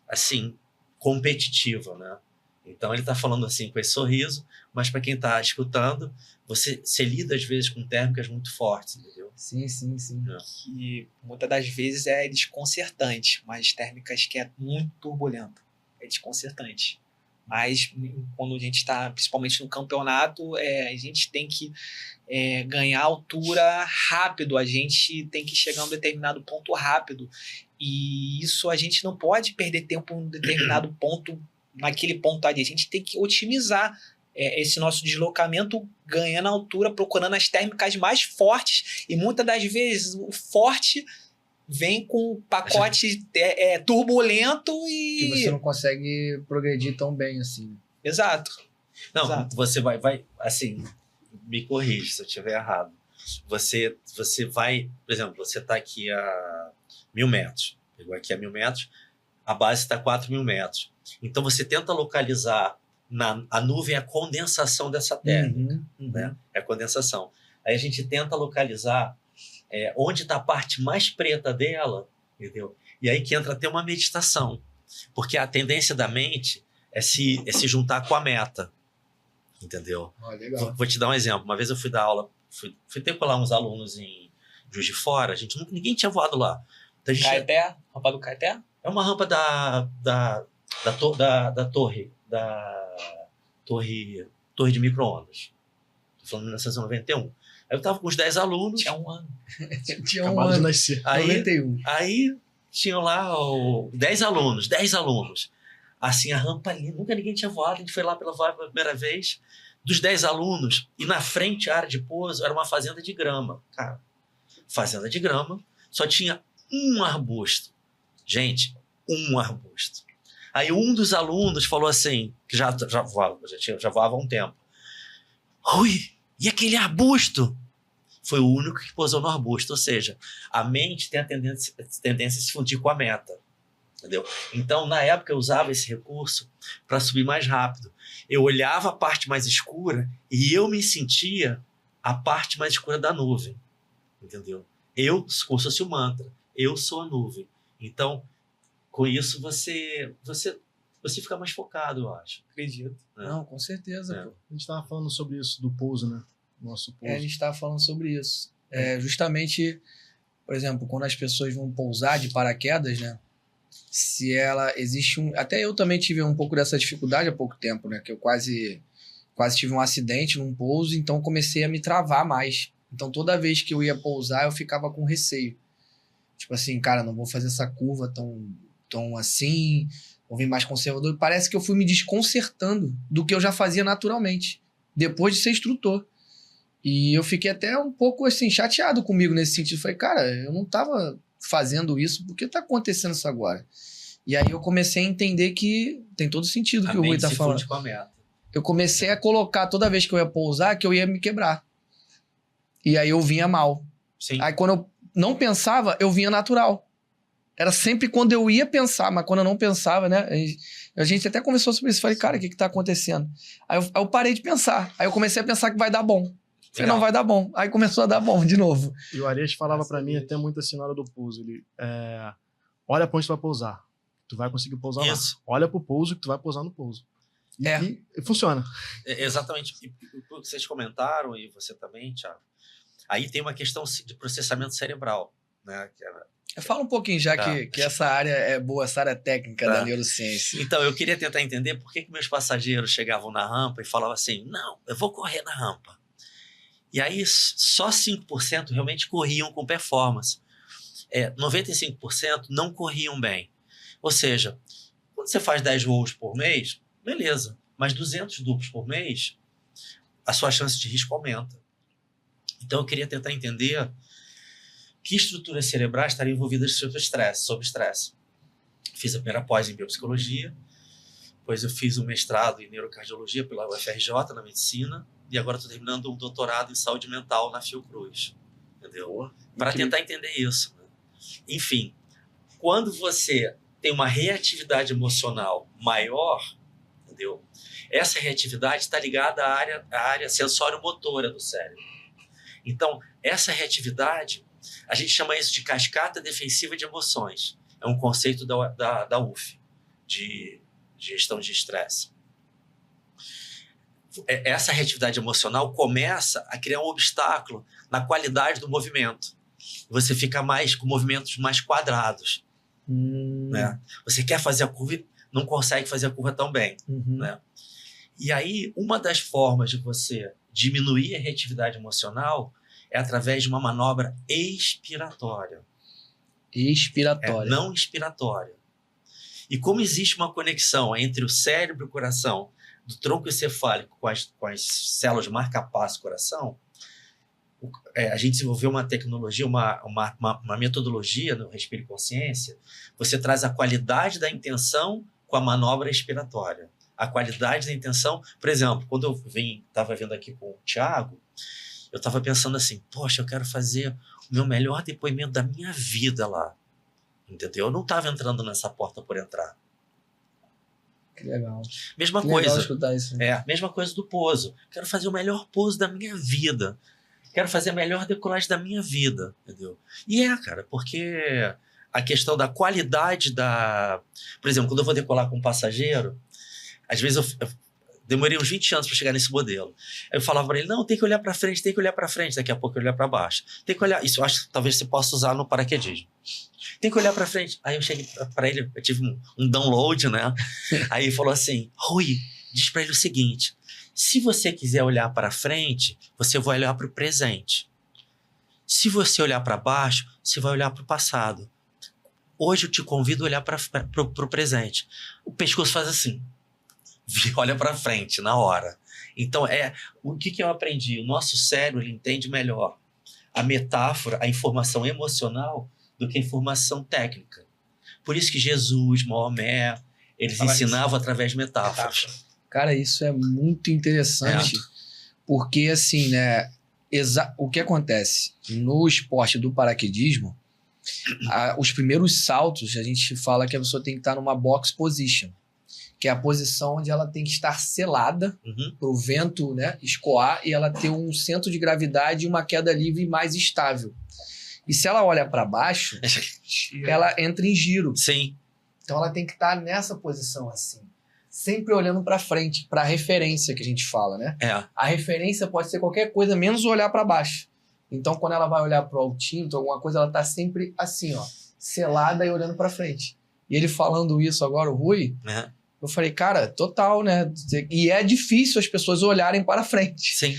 assim, competitiva, né? Então ele está falando assim com esse sorriso, mas para quem está escutando, você lida às vezes com térmicas muito fortes, entendeu? Sim. Que muitas das vezes é desconcertante, mas térmicas que é muito turbulento. É desconcertante. Mas quando a gente está, principalmente no campeonato, a gente tem que ganhar altura rápido, a gente tem que chegar a um determinado ponto rápido. E isso a gente não pode perder tempo em um determinado ponto, naquele ponto ali. A gente tem que otimizar esse nosso deslocamento, ganhando altura, procurando as térmicas mais fortes. E muitas das vezes o forte vem com um pacote turbulento e... Que você não consegue progredir tão bem assim. Exato. Não, Exato. você vai, assim, me corrige se eu estiver errado. Você vai, por exemplo, você está aqui a 1.000 metros, pegou aqui a 1.000 metros, a base está a 4.000 metros. Então você tenta localizar a nuvem, a condensação dessa térmica, né? É a condensação. Aí a gente tenta localizar onde está a parte mais preta dela, entendeu? E aí que entra até uma meditação, porque a tendência da mente é se juntar com a meta, entendeu? Legal. Vou te dar um exemplo. Uma vez eu fui dar aula, fui ter com lá uns alunos em Juiz de Fora, ninguém tinha voado lá. Então, a gente Caeté? Rampa do Caeté? é uma rampa da torre de micro-ondas. Estou falando de 1991. Aí eu estava com uns 10 alunos. Tinha um ano. Tinha Acabado de ano. nascer. Aí, 91. aí tinham lá 10 alunos. Assim, a rampa ali, nunca ninguém tinha voado. A gente foi lá pela primeira vez. Dos 10 alunos, e na frente, a área de pouso, era uma fazenda de grama. Cara, fazenda de grama, só tinha um arbusto. Gente, um arbusto. Aí um dos alunos falou assim, que já voava há um tempo. Rui, e aquele arbusto? Foi o único que pousou no arbusto. Ou seja, a mente tem a tendência a se fundir com a meta. Entendeu? Então, na época, eu usava esse recurso para subir mais rápido. Eu olhava a parte mais escura e eu me sentia a parte mais escura da nuvem. Entendeu? Eu, como se fosse o mantra, eu sou a nuvem. Então, com isso, você fica mais focado, eu acho. Acredito. Não, com certeza, pô. A gente estava falando sobre isso, do pouso, né? Nosso pouso. A gente estava falando sobre isso. Justamente, por exemplo, quando as pessoas vão pousar de paraquedas, né? Se ela existe até eu também tive um pouco dessa dificuldade há pouco tempo, né? Que eu quase tive um acidente num pouso, então comecei a me travar mais. Então toda vez que eu ia pousar, eu ficava com receio. Tipo assim, cara, não vou fazer essa curva tão assim, vou vir mais conservador. Parece que eu fui me desconcertando do que eu já fazia naturalmente, depois de ser instrutor. E eu fiquei até um pouco assim, chateado comigo nesse sentido. Falei, cara, eu não tava fazendo isso, por que tá acontecendo isso agora? E aí eu comecei a entender que tem todo sentido que o Rui tá falando. Com a meta. Eu comecei a colocar toda vez que eu ia pousar que eu ia me quebrar. E aí eu vinha mal. Sim. Aí quando eu não pensava, eu vinha natural. Era sempre quando eu ia pensar, mas quando eu não pensava, né? A gente até conversou sobre isso. Falei, cara, o que tá acontecendo? Aí eu parei de pensar. Aí eu comecei a pensar que vai dar bom. Falei, não, vai dar bom. Aí começou a dar bom de novo. E o Arias falava pra mim até muito assim na hora do pouso. Ele, olha pra onde tu vai pousar. Tu vai conseguir pousar Isso. lá. Olha pro pouso que tu vai pousar no pouso. E funciona. Exatamente. E o que vocês comentaram, e você também, Thiago, aí tem uma questão de processamento cerebral, né? Fala um pouquinho já que essa área é boa, essa área técnica da neurociência. Então, eu queria tentar entender por que meus passageiros chegavam na rampa e falavam assim, não, eu vou correr na rampa. E aí, só 5% realmente corriam com performance. 95% não corriam bem. Ou seja, quando você faz 10 voos por mês, beleza. Mas 200 duplos por mês, a sua chance de risco aumenta. Então, eu queria tentar entender que estruturas cerebrais estariam envolvidas sob estresse. Fiz a primeira pós em biopsicologia, depois eu fiz um mestrado em neurocardiologia pela UFRJ, na medicina, e agora estou terminando um doutorado em saúde mental na Fiocruz, entendeu? Para tentar entender isso. Né? Enfim, quando você tem uma reatividade emocional maior, entendeu? Essa reatividade está ligada à área sensório-motora do cérebro. Então, essa reatividade, a gente chama isso de cascata defensiva de emoções. É um conceito da UF, de gestão de estresse. Essa reatividade emocional começa a criar um obstáculo na qualidade do movimento. Você fica com movimentos mais quadrados. Né? Você quer fazer a curva e não consegue fazer a curva tão bem. Né? E aí, uma das formas de você diminuir a reatividade emocional é através de uma manobra expiratória. Não inspiratória. E como existe uma conexão entre o cérebro e o coração, do tronco encefálico com as células marca-passo coração, a gente desenvolveu uma tecnologia, uma metodologia no Respire Consciência. Você traz a qualidade da intenção com a manobra expiratória. A qualidade da intenção, por exemplo, quando eu estava vendo aqui com o Thiago, eu estava pensando assim, poxa, eu quero fazer o meu melhor depoimento da minha vida lá. Entendeu? Eu não estava entrando nessa porta por entrar. Que legal. Mesma que coisa. Legal escutar isso. Mesma coisa do pouso. Quero fazer o melhor pouso da minha vida. Quero fazer a melhor decolagem da minha vida. Entendeu? E cara, porque a questão da qualidade da... Por exemplo, quando eu vou decolar com um passageiro, às vezes eu demorei uns 20 anos para chegar nesse modelo. Aí eu falava para ele, não, tem que olhar para frente, tem que olhar para frente, daqui a pouco eu olhar para baixo. Tem que olhar, isso eu acho que talvez você possa usar no paraquedismo. Tem que olhar para frente. Aí eu cheguei para ele, eu tive um download, né? Aí ele falou assim, Rui, diz para ele o seguinte, se você quiser olhar para frente, você vai olhar para o presente. Se você olhar para baixo, você vai olhar para o passado. Hoje eu te convido a olhar para o presente. O pescoço faz assim. Olha para frente na hora. Então, o que eu aprendi? O nosso cérebro ele entende melhor a metáfora, a informação emocional do que a informação técnica. Por isso que Jesus, Maomé, eles ensinavam através de metáforas. Cara, isso é muito interessante, porque assim, né, o que acontece no esporte do paraquedismo, os primeiros saltos, a gente fala que a pessoa tem que estar numa box position, que é a posição onde ela tem que estar selada para o vento, né, escoar e ela ter um centro de gravidade e uma queda livre mais estável. E se ela olha para baixo, ela entra em giro. Sim. Então ela tem que estar nessa posição assim, sempre olhando para frente, para a referência que a gente fala, né? A referência pode ser qualquer coisa, menos olhar para baixo. Então quando ela vai olhar para o altímetro, alguma coisa, ela tá sempre assim, ó, selada e olhando para frente. E ele falando isso agora, o Rui... Eu falei, cara, total, né? E é difícil as pessoas olharem para frente. Sim.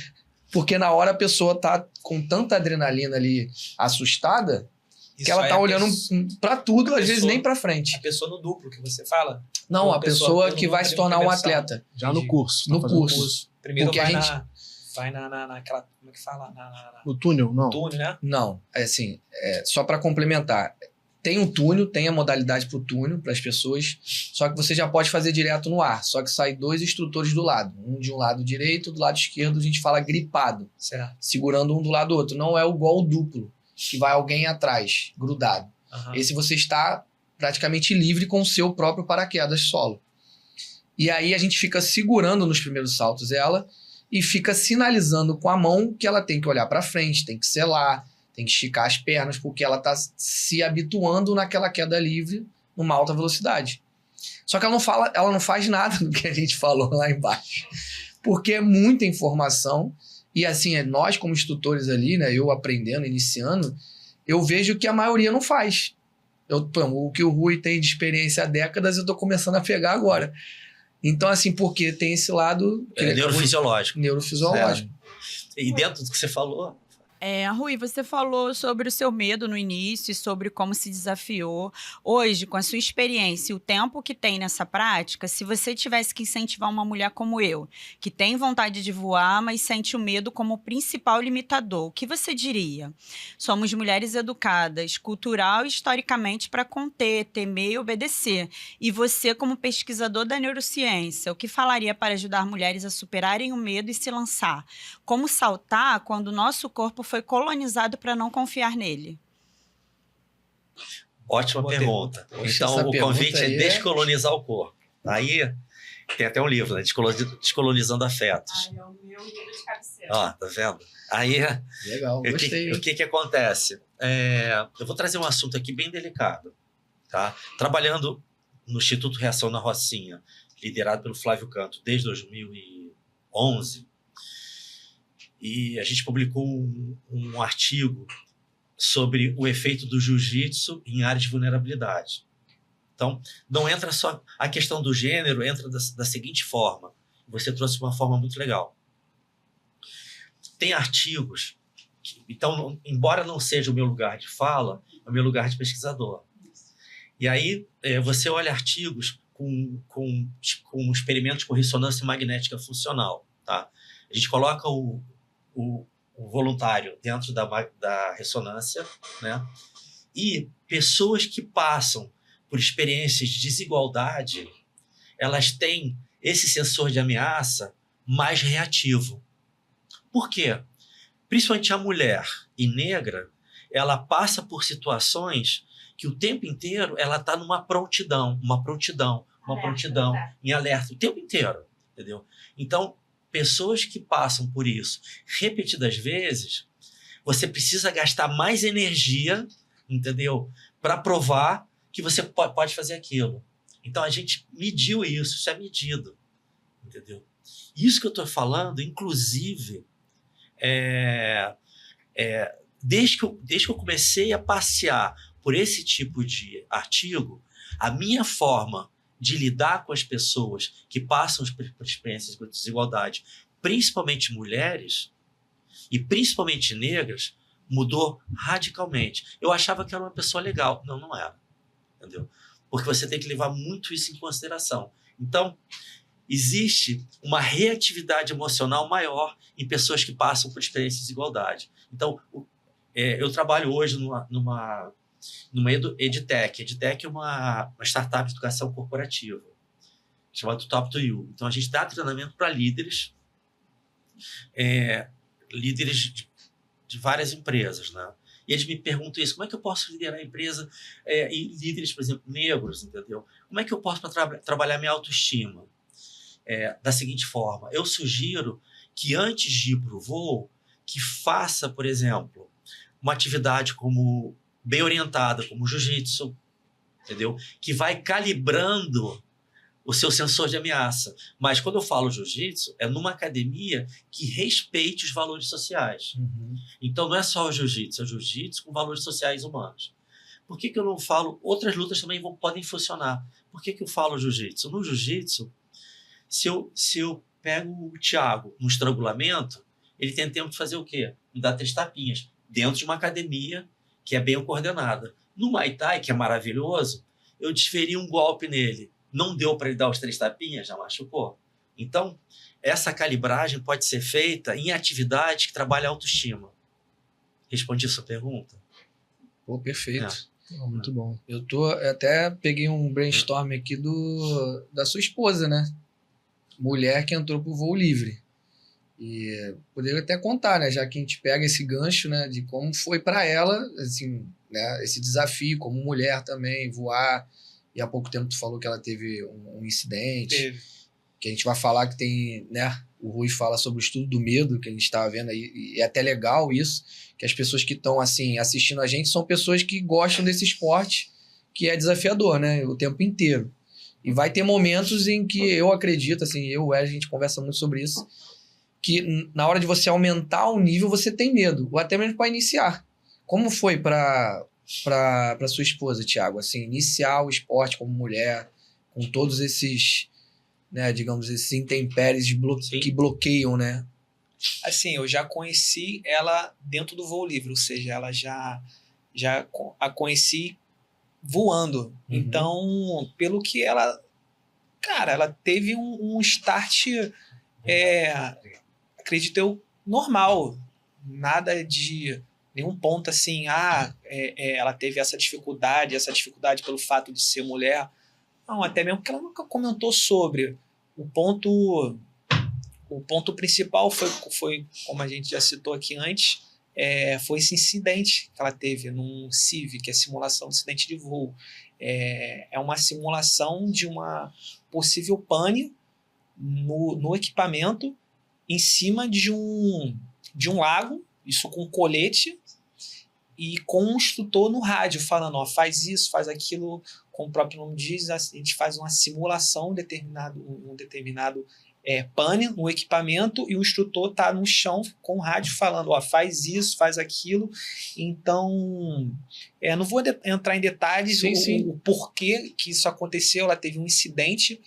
Porque na hora a pessoa tá com tanta adrenalina ali assustada, que ela tá olhando para tudo, às vezes nem para frente. A pessoa no duplo que você fala? Não, a pessoa que vai se tornar um atleta. Já no curso. No curso. Primeiro porque vai naquela... Como é que fala? No túnel, não? No túnel, né? Não, assim, só para complementar. Tem um túnel, tem a modalidade pro túnel, para as pessoas, só que você já pode fazer direto no ar, só que sai 2 instrutores do lado, um de um lado direito, do lado esquerdo a gente fala gripado, certo. Segurando um do lado do outro, não é igual o duplo, que vai alguém atrás, grudado. Esse você está praticamente livre com o seu próprio paraquedas solo. E aí a gente fica segurando nos primeiros saltos ela e fica sinalizando com a mão que ela tem que olhar para frente, tem que selar, tem que esticar as pernas, porque ela está se habituando naquela queda livre numa alta velocidade. Só que ela não faz nada do que a gente falou lá embaixo. Porque é muita informação. E assim, nós como instrutores ali, né, eu aprendendo, iniciando, eu vejo que a maioria não faz. O que o Rui tem de experiência há décadas, eu estou começando a pegar agora. Então, assim, porque tem esse lado... neurofisiológico. Neurofisiológico. E dentro do que você falou... Rui, você falou sobre o seu medo no início e sobre como se desafiou. Hoje, com a sua experiência e o tempo que tem nessa prática, se você tivesse que incentivar uma mulher como eu, que tem vontade de voar, mas sente o medo como principal limitador, o que você diria? Somos mulheres educadas, cultural e historicamente, para conter, temer e obedecer. E você, como pesquisador da neurociência, o que falaria para ajudar mulheres a superarem o medo e se lançar? Como saltar quando o nosso corpo foi colonizado para não confiar nele? Ótima pergunta. Poxa, Então, essa o convite é pergunta aí descolonizar o corpo. Aí, tem até um livro, né? Descolonizando Afetos. É o meu livro de cabeceira. Ó, tá vendo? Aí, Legal, gostei. o que acontece? Eu vou trazer um assunto aqui bem delicado. Tá? Trabalhando no Instituto Reação na Rocinha, liderado pelo Flávio Canto desde 2011, e a gente publicou um artigo sobre o efeito do jiu-jitsu em áreas de vulnerabilidade. Então, não entra só a questão do gênero, entra da seguinte forma. Você trouxe uma forma muito legal. Tem artigos então, embora não seja o meu lugar de fala, é o meu lugar de pesquisador. E aí, você olha artigos com experimentos com ressonância magnética funcional. Tá? A gente coloca o voluntário dentro da ressonância, né? E pessoas que passam por experiências de desigualdade, elas têm esse sensor de ameaça mais reativo. Por quê? Principalmente a mulher e negra, ela passa por situações que o tempo inteiro ela está numa prontidão, em alerta o tempo inteiro, entendeu? Então, pessoas que passam por isso repetidas vezes, você precisa gastar mais energia, entendeu? Para provar que você pode fazer aquilo. Então, a gente mediu isso é medido, entendeu? Isso que eu estou falando, inclusive, desde que eu comecei a passear por esse tipo de artigo, a minha forma de lidar com as pessoas que passam por experiências de desigualdade, principalmente mulheres e principalmente negras, mudou radicalmente. Eu achava que era uma pessoa legal. Não, não era. Entendeu? Porque você tem que levar muito isso em consideração. Então, existe uma reatividade emocional maior em pessoas que passam por experiências de desigualdade. Então, eu trabalho hoje numa EdTech. EdTech é uma startup de educação corporativa, chamada Top to You. Então, a gente dá treinamento para líderes de várias empresas, né? E eles me perguntam isso, como é que eu posso liderar a empresa e líderes, por exemplo, negros, entendeu? Como é que eu posso trabalhar minha autoestima? Da seguinte forma, eu sugiro que antes de ir para o voo, que faça, por exemplo, uma atividade como bem orientada, como jiu-jitsu, entendeu? Que vai calibrando o seu sensor de ameaça. Mas quando eu falo jiu-jitsu, é numa academia que respeite os valores sociais. Uhum. Então não é só o jiu-jitsu, é o jiu-jitsu com valores sociais humanos. Por que eu não falo? Outras lutas também podem funcionar. Por que eu falo jiu-jitsu? No jiu-jitsu, se eu pego o Thiago no estrangulamento, ele tem tempo de fazer o quê? Me dar 3 tapinhas dentro de uma academia que é bem coordenada. No Muay Thai, que é maravilhoso, eu desferi um golpe nele. Não deu para ele dar os 3 tapinhas, já machucou. Então, essa calibragem pode ser feita em atividades que trabalham a autoestima. Respondi a sua pergunta? Pô, perfeito. Muito bom. Eu até peguei um brainstorm aqui da sua esposa, né? Mulher que entrou pro voo livre. E poderia até contar, né? Já que a gente pega esse gancho, né? De como foi para ela, assim, né? Esse desafio como mulher também, voar. E há pouco tempo tu falou que ela teve um incidente. Que a gente vai falar que tem, né? O Rui fala sobre o estudo do medo que a gente estava vendo aí. E é até legal isso, que as pessoas que estão, assim, assistindo a gente são pessoas que gostam desse esporte que é desafiador, né? O tempo inteiro. E vai ter momentos em que eu acredito, assim, a gente conversa muito sobre isso, que na hora de você aumentar o nível, você tem medo, ou até mesmo para iniciar. Como foi para sua esposa, Thiago, assim, iniciar o esporte como mulher, com todos esses, né, digamos, esses intempéries que bloqueiam, né? Assim, eu já conheci ela dentro do voo livre, ou seja, ela já a conheci voando. Então, pelo que ela... Cara, ela teve um start, acredito eu, normal. Nada de nenhum ponto assim, ela teve essa dificuldade pelo fato de ser mulher. Não, até mesmo porque ela nunca comentou sobre. O ponto principal foi, como a gente já citou aqui antes, foi esse incidente que ela teve num CIV, que é simulação de incidente de voo. É uma simulação de uma possível pane no equipamento em cima de um lago, isso com colete e com um instrutor no rádio falando, ó, faz isso, faz aquilo, como o próprio nome diz, a gente faz uma simulação, um determinado pane no equipamento e o instrutor está no chão com o rádio falando, ó, faz isso, faz aquilo. Então, não vou entrar em detalhes o porquê que isso aconteceu. Ela teve um incidente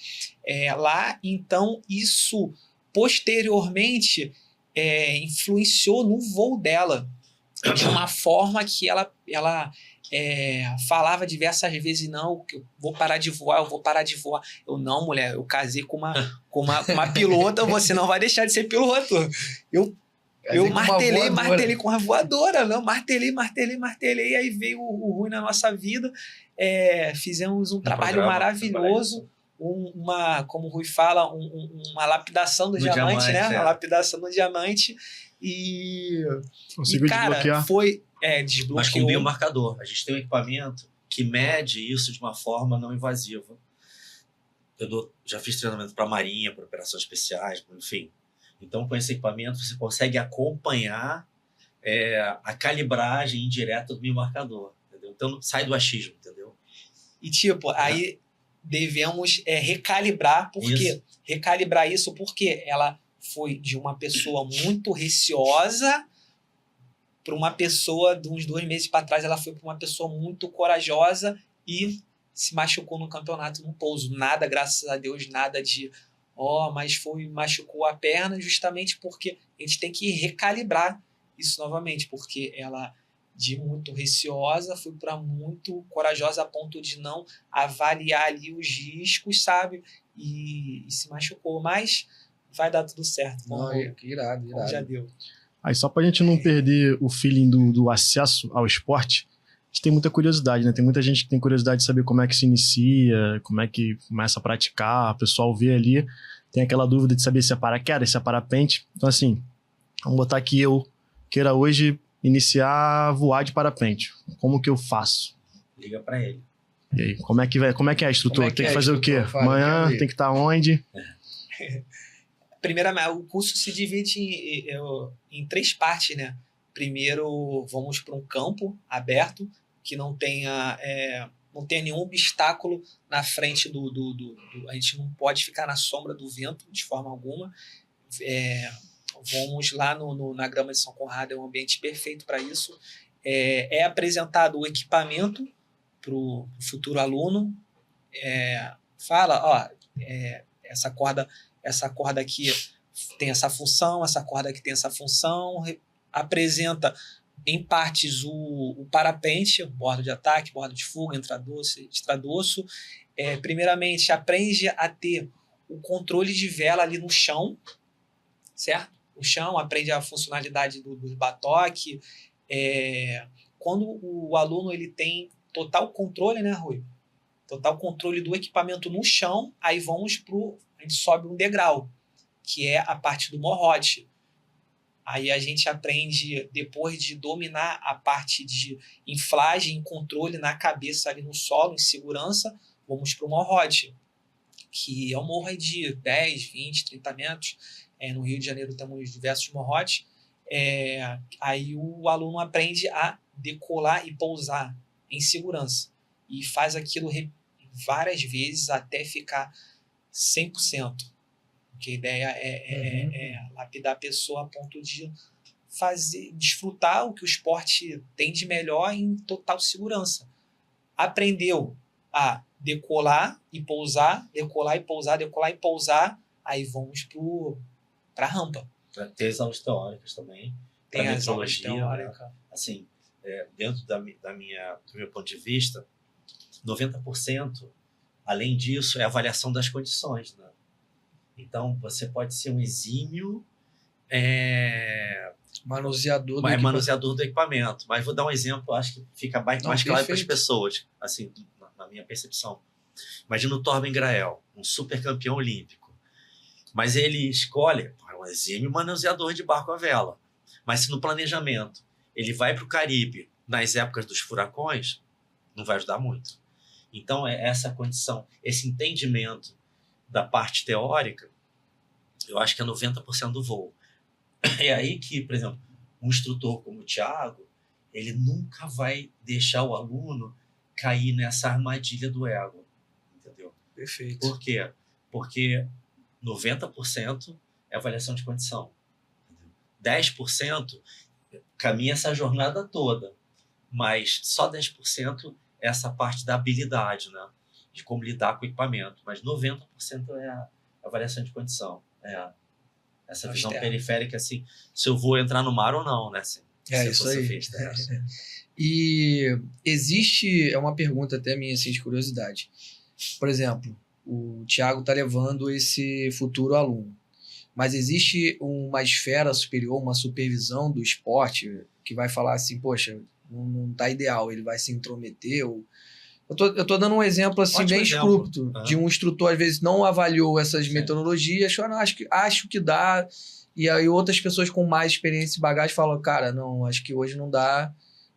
lá, então isso posteriormente influenciou no voo dela de uma forma que ela falava diversas vezes, não, eu vou parar de voar. Eu, não, mulher, eu casei com uma pilota, você não vai deixar de ser piloto. Eu martelei com a voadora, não, martelei, aí veio o ruim na nossa vida, fizemos um trabalho maravilhoso, como o Rui fala, uma lapidação do diamante, né? Uma lapidação do diamante. Conseguiu desbloquear? Desbloqueou. Mas com biomarcador. A gente tem um equipamento que mede isso de uma forma não invasiva. Já fiz treinamento para marinha, para operações especiais, enfim. Então, com esse equipamento, você consegue acompanhar a calibragem indireta do biomarcador. Entendeu? Então, sai do achismo, entendeu? E, aí devemos recalibrar. Por quê? Recalibrar isso porque ela foi de uma pessoa muito receosa para uma pessoa, de uns 2 meses para trás, ela foi para uma pessoa muito corajosa e se machucou no campeonato no pouso. Nada, graças a Deus, nada de mas machucou a perna, justamente porque a gente tem que recalibrar isso novamente, porque ela, de muito receosa, foi para muito corajosa a ponto de não avaliar ali os riscos, sabe? E se machucou, mas vai dar tudo certo. Que irado. Já deu. Aí só pra gente não perder o feeling do acesso ao esporte, a gente tem muita curiosidade, né? Tem muita gente que tem curiosidade de saber como é que se inicia, como é que começa a praticar, o pessoal vê ali, tem aquela dúvida de saber se é paraquedas, se é parapente. Então assim, vamos botar que eu queira hoje iniciar a voar de parapente. Como que eu faço? Liga pra ele. E aí, como é que é a estrutura? Tem que fazer o quê? Amanhã tem que estar onde? Primeiramente, o curso se divide em 3 partes, né? Primeiro, vamos para um campo aberto, que não tenha nenhum obstáculo na frente a gente não pode ficar na sombra do vento de forma alguma. Vamos lá na grama de São Conrado, é um ambiente perfeito para isso. É apresentado o equipamento para o futuro aluno. Fala, essa corda aqui tem essa função, essa corda aqui tem essa função. Apresenta em partes o parapente, bordo de ataque, bordo de fuga, extradosso. Primeiramente, aprende a ter o controle de vela ali no chão, certo? O chão, aprende a funcionalidade do batoque. Quando o aluno ele tem total controle, né, Rui? Total controle do equipamento no chão, aí a gente sobe um degrau, que é a parte do morrote. Aí a gente aprende, depois de dominar a parte de inflagem e controle na cabeça ali no solo, em segurança, vamos para o morrote, que é um morro de 10, 20, 30 metros. No Rio de Janeiro temos diversos morrotes. Aí o aluno aprende a decolar e pousar em segurança. E faz aquilo várias vezes até ficar 100%. Porque a ideia é lapidar a pessoa a ponto de desfrutar o que o esporte tem de melhor em total segurança. Aprendeu a decolar e pousar, decolar e pousar, decolar e pousar, aí vamos para a rampa. Tem as aulas teóricas também. Tem pra as aulas metrologia, né? teóricas. Assim, dentro do meu ponto de vista, 90%, além disso, é a avaliação das condições, né? Então, você pode ser um exímio Manuseador do manuseador do equipamento. Mas vou dar um exemplo, acho que fica mais claro para as perfeito. pessoas, assim, na minha percepção. Imagina o Torben Grael, um super campeão olímpico. Mas ele escolhe um exímio manuseador de barco à vela. Mas se no planejamento ele vai para o Caribe nas épocas dos furacões, não vai ajudar muito. Então, essa condição, esse entendimento da parte teórica, eu acho que é 90% do voo. É aí que, por exemplo, um instrutor como o Thiago, ele nunca vai deixar o aluno cair nessa armadilha do ego. Entendeu? Perfeito. Por quê? Porque 90% é avaliação de condição. 10% caminha essa jornada toda, mas só 10% é essa parte da habilidade, né? De como lidar com o equipamento. Mas 90% é a avaliação de condição. Essa visão periférica, assim, se eu vou entrar no mar ou não, né? Assim, isso aí. E existe, é uma pergunta até minha, assim, de curiosidade. Por exemplo, o Thiago está levando esse futuro aluno, mas existe uma esfera superior, uma supervisão do esporte que vai falar assim, poxa, não está ideal, ele vai se intrometer ou... Eu tô dando um exemplo assim, Ótimo bem exemplo. escrúpulo, de um instrutor, às vezes, não avaliou essas metodologias, acho que dá, e aí outras pessoas com mais experiência e bagagem falam, cara, não, acho que hoje não dá,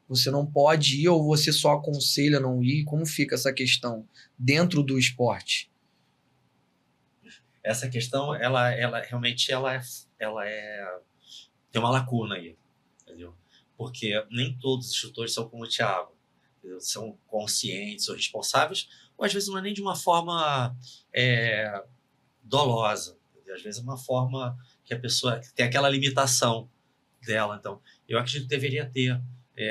você não pode ir, ou você só aconselha não ir. Como fica essa questão dentro do esporte? Essa questão, ela realmente tem uma lacuna aí, entendeu? Porque nem todos os instrutores são como o Thiago. São conscientes ou responsáveis, ou às vezes não é nem de uma forma dolosa, entendeu? Às vezes é uma forma que a pessoa tem aquela limitação dela. Então, eu acredito que deveria ter.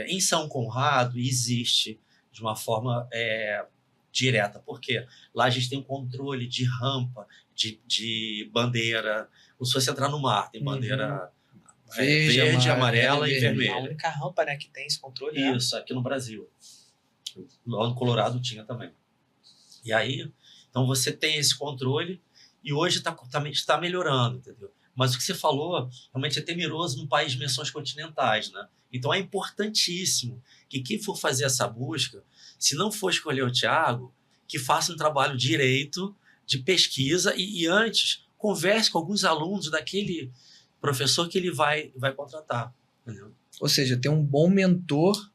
Em São Conrado existe de uma forma direta, porque lá a gente tem um controle de rampa, de bandeira. Se você entrar no mar, tem bandeira verde, amarela e vermelha. É a única rampa, né, que tem esse controle. Isso, aqui no Brasil. Lá no Colorado tinha também. E aí, então você tem esse controle e hoje está melhorando, entendeu? Mas o que você falou realmente é temeroso num país de dimensões continentais, né? Então é importantíssimo que quem for fazer essa busca, se não for escolher o Thiago, que faça um trabalho direito de pesquisa e antes converse com alguns alunos daquele professor que ele vai contratar, entendeu? Ou seja, ter um bom mentor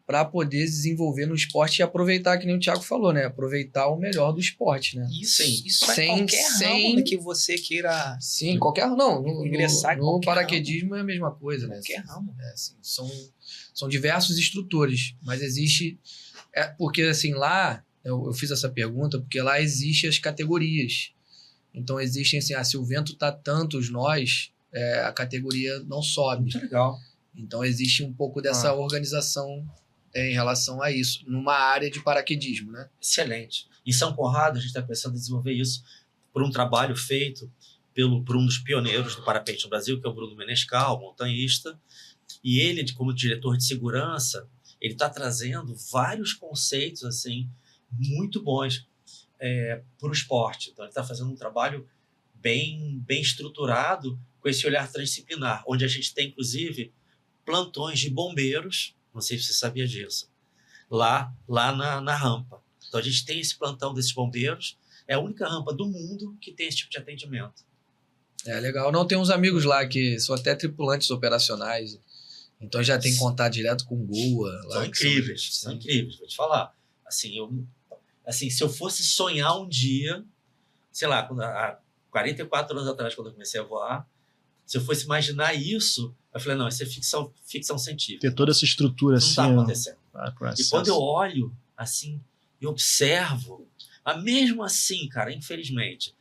para poder desenvolver no esporte e aproveitar, que nem o Thiago falou, né? Aproveitar o melhor do esporte, né? Isso é qualquer ramo que você queira... Sim, qualquer... Não, ingressar no paraquedismo é a mesma coisa, né? Qualquer ramo. Assim, são diversos instrutores, mas existe... porque, assim, lá... Eu fiz essa pergunta porque lá existem as categorias. Então, existem, assim, se o vento tá tantos nós, a categoria não sobe. Muito legal. Então, existe um pouco dessa organização em relação a isso, numa área de paraquedismo, né? Excelente. Em São Conrado, a gente está pensando em desenvolver isso por um trabalho feito por um dos pioneiros do parapente no Brasil, que é o Bruno Menescal, montanhista. E ele, como diretor de segurança, ele está trazendo vários conceitos assim muito bons para o esporte. Então, ele está fazendo um trabalho bem estruturado com esse olhar transdisciplinar, onde a gente tem, inclusive, plantões de bombeiros, não sei se você sabia disso, lá na rampa. Então, a gente tem esse plantão desses bombeiros, é a única rampa do mundo que tem esse tipo de atendimento. Legal. Não, tem uns amigos lá que são até tripulantes operacionais, então já tem contato direto com GOA. São incríveis, vou te falar. Assim, se eu fosse sonhar um dia, sei lá, há 44 anos atrás, quando eu comecei a voar, se eu fosse imaginar isso, eu falei, não, isso é ficção científica. Ter toda essa estrutura assim. Não está acontecendo. E quando eu olho, assim, e observo, mas mesmo assim, cara, infelizmente,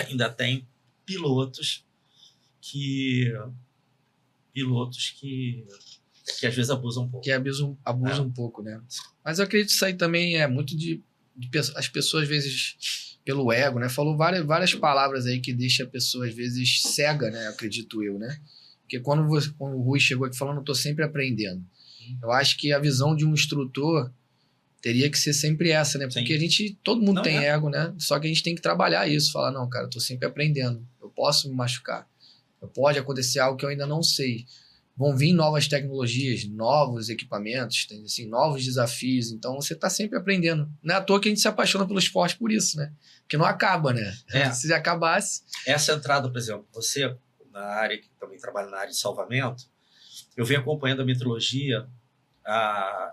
ainda tem pilotos que às vezes abusam um pouco. Que abusam um pouco, né? Mas eu acredito que isso aí também é muito de as pessoas, às vezes, pelo ego, né? Falou várias palavras aí que deixa a pessoa, às vezes, cega, né? Acredito eu, né? Porque quando o Rui chegou aqui falando, eu tô sempre aprendendo. Eu acho que a visão de um instrutor teria que ser sempre essa, né? Porque todo mundo tem ego, né? Só que a gente tem que trabalhar isso, falar, não, cara, eu tô sempre aprendendo. Eu posso me machucar. Pode acontecer algo que eu ainda não sei. Vão vir novas tecnologias, novos equipamentos, tem, assim, novos desafios. Então, você está sempre aprendendo. Não é à toa que a gente se apaixona pelo esporte por isso, né? Porque não acaba, né? Se acabasse... Essa entrada, por exemplo, você, na área que também trabalha na área de salvamento, eu venho acompanhando a meteorologia.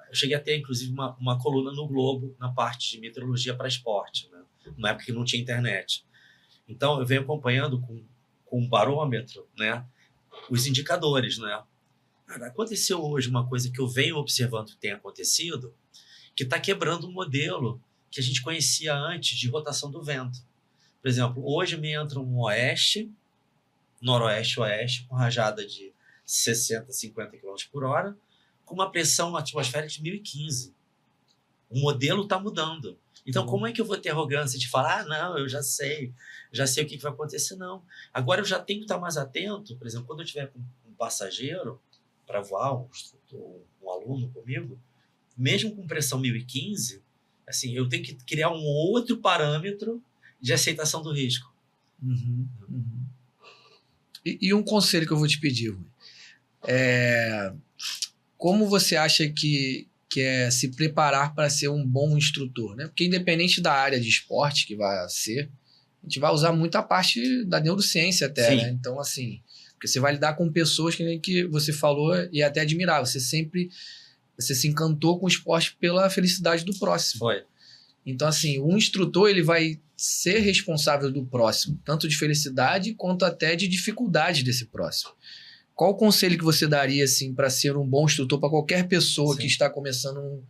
Eu cheguei a ter, inclusive, uma coluna no Globo na parte de meteorologia para esporte, né? Na época que não tinha internet. Então, eu venho acompanhando com um barômetro, né? Os indicadores, né? Aconteceu hoje uma coisa que eu venho observando que tem acontecido, que está quebrando um modelo que a gente conhecia antes de rotação do vento. Por exemplo, hoje me entra um oeste, noroeste, oeste, com rajada de 60, 50 km por hora, com uma pressão atmosférica de 1015. O modelo está mudando. Então, como é que eu vou ter arrogância de falar, não, eu já sei o que vai acontecer? Não. Agora eu já tenho que estar mais atento, por exemplo, quando eu tiver com um passageiro para voar, um aluno comigo, mesmo com pressão 1015, assim, eu tenho que criar um outro parâmetro de aceitação do risco. E um conselho que eu vou te pedir, Rui, como você acha que é se preparar para ser um bom instrutor, né? Porque independente da área de esporte que vai ser, a gente vai usar muita parte da neurociência até, né? Então, assim, porque você vai lidar com pessoas que você falou e é até admirável. Você se encantou com o esporte pela felicidade do próximo. Foi. Então, assim, o instrutor, ele vai ser responsável do próximo, tanto de felicidade quanto até de dificuldade desse próximo. Qual o conselho que você daria, assim, para ser um bom instrutor para qualquer pessoa que está começando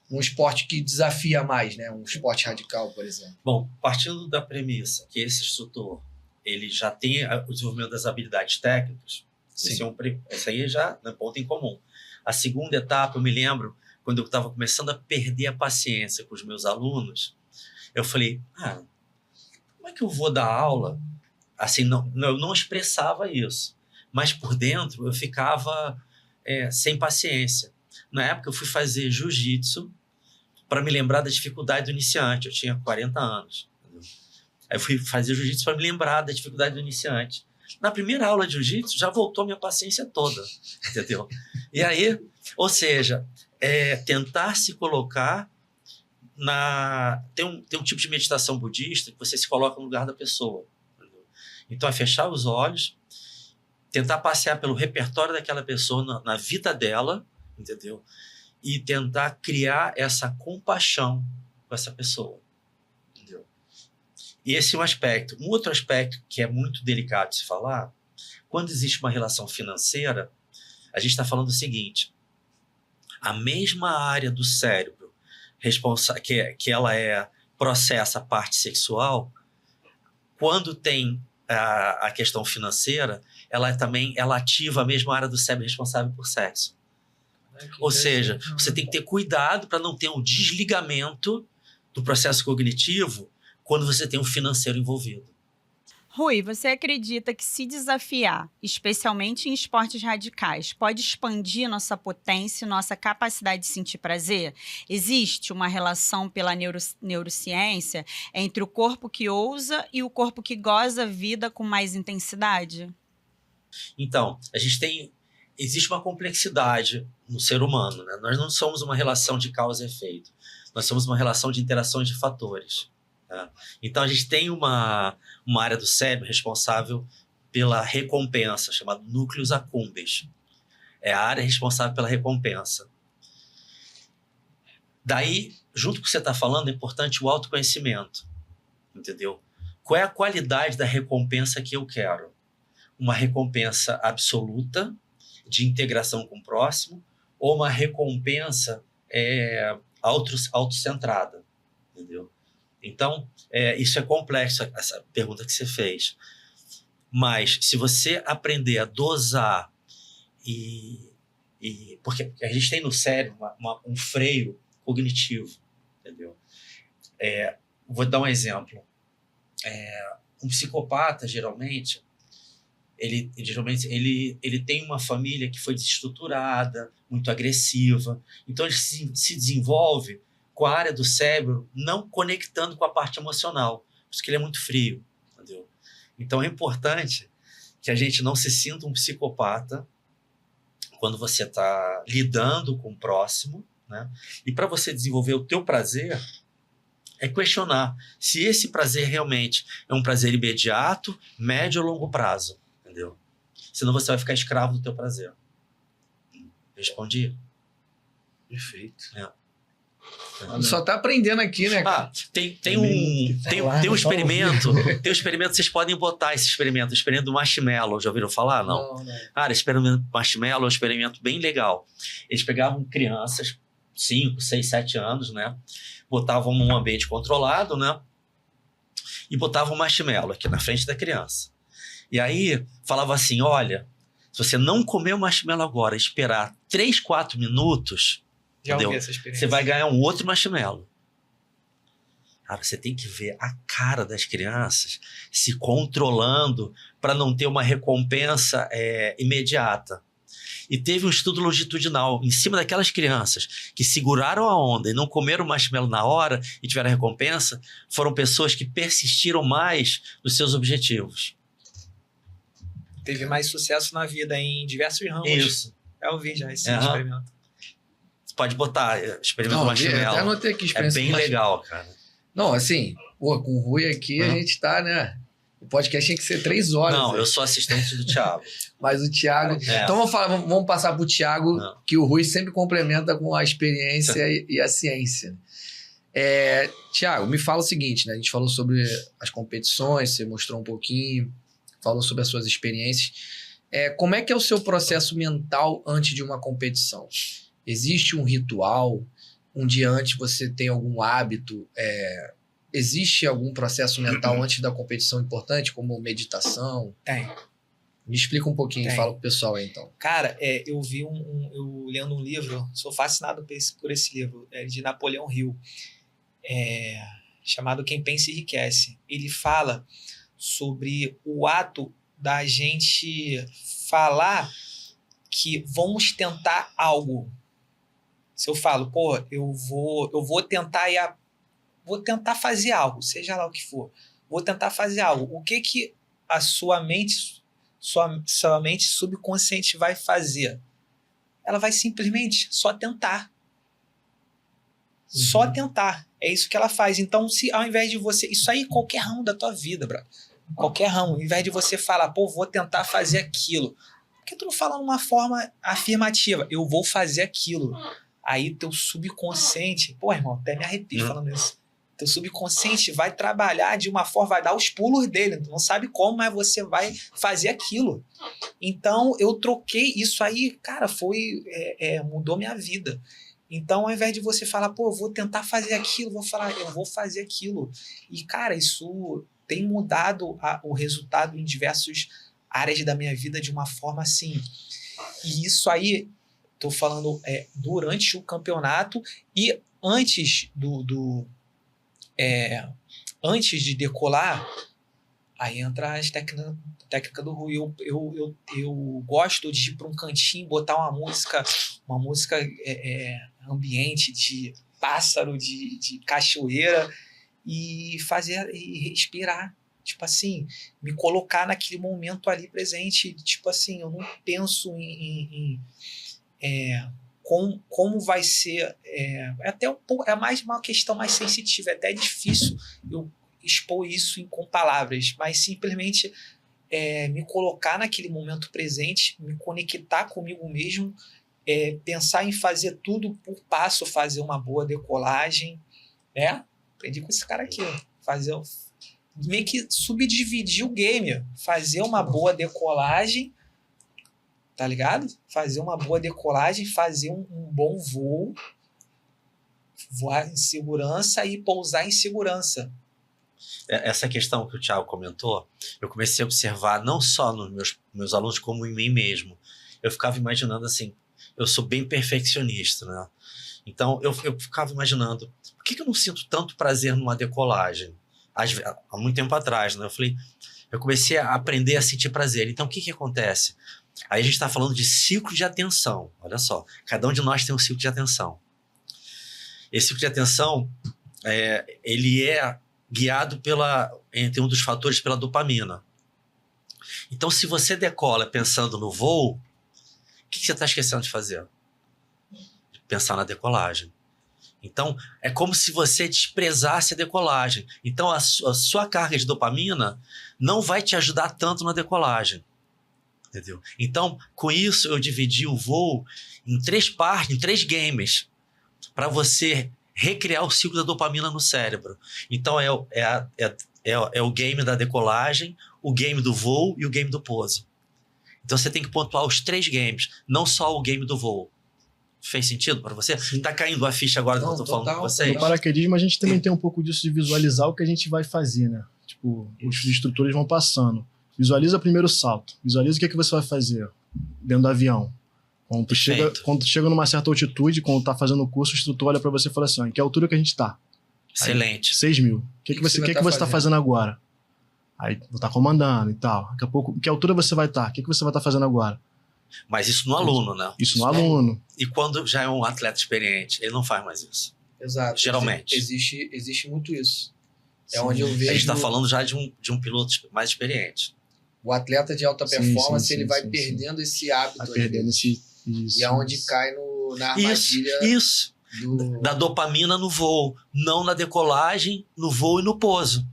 um esporte que desafia mais, né? Um esporte radical, por exemplo. Bom, partindo da premissa que esse instrutor ele já tem o desenvolvimento das habilidades técnicas, esse aí já é um ponto em comum. A segunda etapa, eu me lembro, quando eu estava começando a perder a paciência com os meus alunos, eu falei, como é que eu vou dar aula? Assim, eu não expressava isso, mas por dentro eu ficava sem paciência. Na época eu fui fazer jiu-jitsu para me lembrar da dificuldade do iniciante. Eu tinha 40 anos. Entendeu? Aí eu fui fazer jiu-jitsu para me lembrar da dificuldade do iniciante. Na primeira aula de jiu-jitsu já voltou a minha paciência toda. Entendeu? E aí, ou seja, tentar se colocar tem um tipo de meditação budista que você se coloca no lugar da pessoa. Entendeu? Então é fechar os olhos, tentar passear pelo repertório daquela pessoa na vida dela, entendeu? E tentar criar essa compaixão com essa pessoa, entendeu? E esse é um aspecto. Um outro aspecto que é muito delicado de se falar, quando existe uma relação financeira, a gente está falando o seguinte, a mesma área do cérebro que ela processa a parte sexual, quando tem a questão financeira, ela ativa a mesma área do cérebro responsável por sexo. Ou seja, você tem que ter cuidado para não ter um desligamento do processo cognitivo quando você tem um financeiro envolvido. Rui, você acredita que se desafiar, especialmente em esportes radicais, pode expandir nossa potência, nossa capacidade de sentir prazer? Existe uma relação pela neurociência entre o corpo que ousa e o corpo que goza a vida com mais intensidade? Então, existe uma complexidade no ser humano, né? Nós não somos uma relação de causa e efeito. Nós somos uma relação de interações de fatores. Tá? Então, a gente tem uma área do cérebro responsável pela recompensa, chamada núcleos accumbens. É a área responsável pela recompensa. Daí, junto com o que você está falando, é importante o autoconhecimento. Entendeu? Qual é a qualidade da recompensa que eu quero? Uma recompensa absoluta, de integração com o próximo, ou uma recompensa autocentrada, entendeu? Então, isso é complexo, essa pergunta que você fez. Mas, se você aprender a dosar porque a gente tem no cérebro um freio cognitivo, entendeu? Vou dar um exemplo. um psicopata, geralmente, ele tem uma família que foi desestruturada, muito agressiva. Então, ele se desenvolve com a área do cérebro não conectando com a parte emocional. Por isso que ele é muito frio, entendeu? Então, é importante que a gente não se sinta um psicopata quando você está lidando com o próximo, né? E para você desenvolver o teu prazer, é questionar se esse prazer realmente é um prazer imediato, médio ou longo prazo, entendeu? Senão você vai ficar escravo do teu prazer. Respondi? Perfeito. É. Só tá aprendendo aqui, né, cara? Tem um experimento. Tem um experimento, vocês podem botar esse experimento. O experimento do marshmallow. Já ouviram falar? Não. Cara, experimento do marshmallow é um experimento bem legal. Eles pegavam crianças, 5, 6, 7 anos, né? Botavam num ambiente controlado, né? E botavam um marshmallow aqui na frente da criança. E aí, falava assim, olha, se você não comer o marshmallow agora, esperar 3, 4 minutos... Já ouvi essa experiência. Você vai ganhar um outro marshmallow. Cara, você tem que ver a cara das crianças se controlando para não ter uma recompensa imediata. E teve um estudo longitudinal em cima daquelas crianças que seguraram a onda e não comeram o marshmallow na hora e tiveram a recompensa, foram pessoas que persistiram mais nos seus objetivos. Teve mais sucesso na vida em diversos ramos. Isso. Eu vi já esse experimento. Pode botar, experimento marshmallow. Até anotei aqui, é bem legal, cara. Não, assim, com o Rui aqui a gente tá, né? O podcast tinha que ser 3 horas. Não, eu sou assistente do Thiago. Mas o Thiago... Então vamos passar pro Thiago, que o Rui sempre complementa com a experiência e a ciência. Thiago, me fala o seguinte, né? A gente falou sobre as competições, você mostrou um pouquinho, falou sobre as suas experiências. Como é que é o seu processo mental antes de uma competição? Existe um ritual? Um dia antes você tem algum hábito? Existe algum processo mental antes da competição importante, como meditação? Tem. Me explica um pouquinho, fala pro pessoal aí, então. Cara, eu vi eu lendo um livro, sou fascinado por esse livro, de Napoleão Hill, chamado Quem Pensa Enriquece. Ele fala sobre o ato da gente falar que vamos tentar algo. Se eu falo, eu vou tentar fazer algo, seja lá o que for. Vou tentar fazer algo. O que a sua mente subconsciente vai fazer? Ela vai simplesmente só tentar. Só tentar. É isso que ela faz. Então, se ao invés de você... Isso aí, qualquer ramo da tua vida, brother. Qualquer ramo. Ao invés de você falar, vou tentar fazer aquilo. Por que tu não fala numa forma afirmativa? Eu vou fazer aquilo. Aí teu subconsciente... irmão, até me arrepio falando isso. Teu subconsciente vai trabalhar de uma forma, vai dar os pulos dele. Tu não sabe como, mas você vai fazer aquilo. Então, eu troquei isso aí, cara, mudou minha vida. Então, ao invés de você falar, eu vou tentar fazer aquilo, vou falar, eu vou fazer aquilo. E, cara, isso tem mudado o resultado em diversas áreas da minha vida de uma forma assim. E isso aí... Estou falando durante o campeonato e antes antes de decolar, aí entra as técnica do Rui. Eu gosto de ir para um cantinho, botar uma música ambiente de pássaro, de cachoeira e respirar. Tipo assim, me colocar naquele momento ali presente. Tipo assim, eu não penso em como vai ser, é mais uma questão mais sensitiva, é até difícil eu expor isso com palavras, mas simplesmente me colocar naquele momento presente, me conectar comigo mesmo, pensar em fazer tudo por passo, fazer uma boa decolagem, né? Aprendi com esse cara aqui, meio que subdividir o game, fazer uma boa decolagem, tá ligado? Fazer uma boa decolagem, fazer um bom voo, voar em segurança e pousar em segurança. Essa questão que o Thiago comentou, eu comecei a observar não só nos meus alunos, como em mim mesmo. Eu ficava imaginando assim, eu sou bem perfeccionista, né? Então, eu ficava imaginando, por que eu não sinto tanto prazer numa decolagem? há muito tempo atrás, né? Eu comecei a aprender a sentir prazer. Então, o que acontece? Aí a gente está falando de ciclo de atenção. Olha só, cada um de nós tem um ciclo de atenção. Esse ciclo de atenção, ele é guiado entre um dos fatores pela dopamina. Então, se você decola pensando no voo, o que você está esquecendo de fazer? Pensar na decolagem. Então, é como se você desprezasse a decolagem. Então, a sua carga de dopamina não vai te ajudar tanto na decolagem. Entendeu? Então, com isso, eu dividi o voo em 3 partes, em 3 games, para você recriar o ciclo da dopamina no cérebro. Então, é o game da decolagem, o game do voo e o game do pouso. Então, você tem que pontuar os 3 games, não só o game do voo. Fez sentido para você? Sim. Tá caindo a ficha agora que eu tô falando com vocês? No paraquedismo, a gente também tem um pouco disso de visualizar o que a gente vai fazer, né? Tipo, os instrutores vão passando. Visualiza primeiro o salto. Visualiza o que você vai fazer dentro do avião. Quando tu chega numa certa altitude, quando tá fazendo o curso, o instrutor olha para você e fala assim, ó, em que altura que a gente tá? Excelente. Aí, 6.000. O que você tá fazendo agora? Aí, vou estar comandando e tal. Daqui a pouco, em que altura você vai estar? O que você vai estar fazendo agora? Mas isso no aluno, né? Isso no aluno. E quando já é um atleta experiente, ele não faz mais isso. Exato. Geralmente. Existe muito isso. É Sim. onde eu vejo... A gente está falando já de um piloto mais experiente. O atleta de alta performance, sim, ele vai sim. perdendo esse hábito. Vai perdendo esse... Isso. E é onde cai na armadilha... Isso. Da dopamina no voo. Não na decolagem, no voo e no pouso.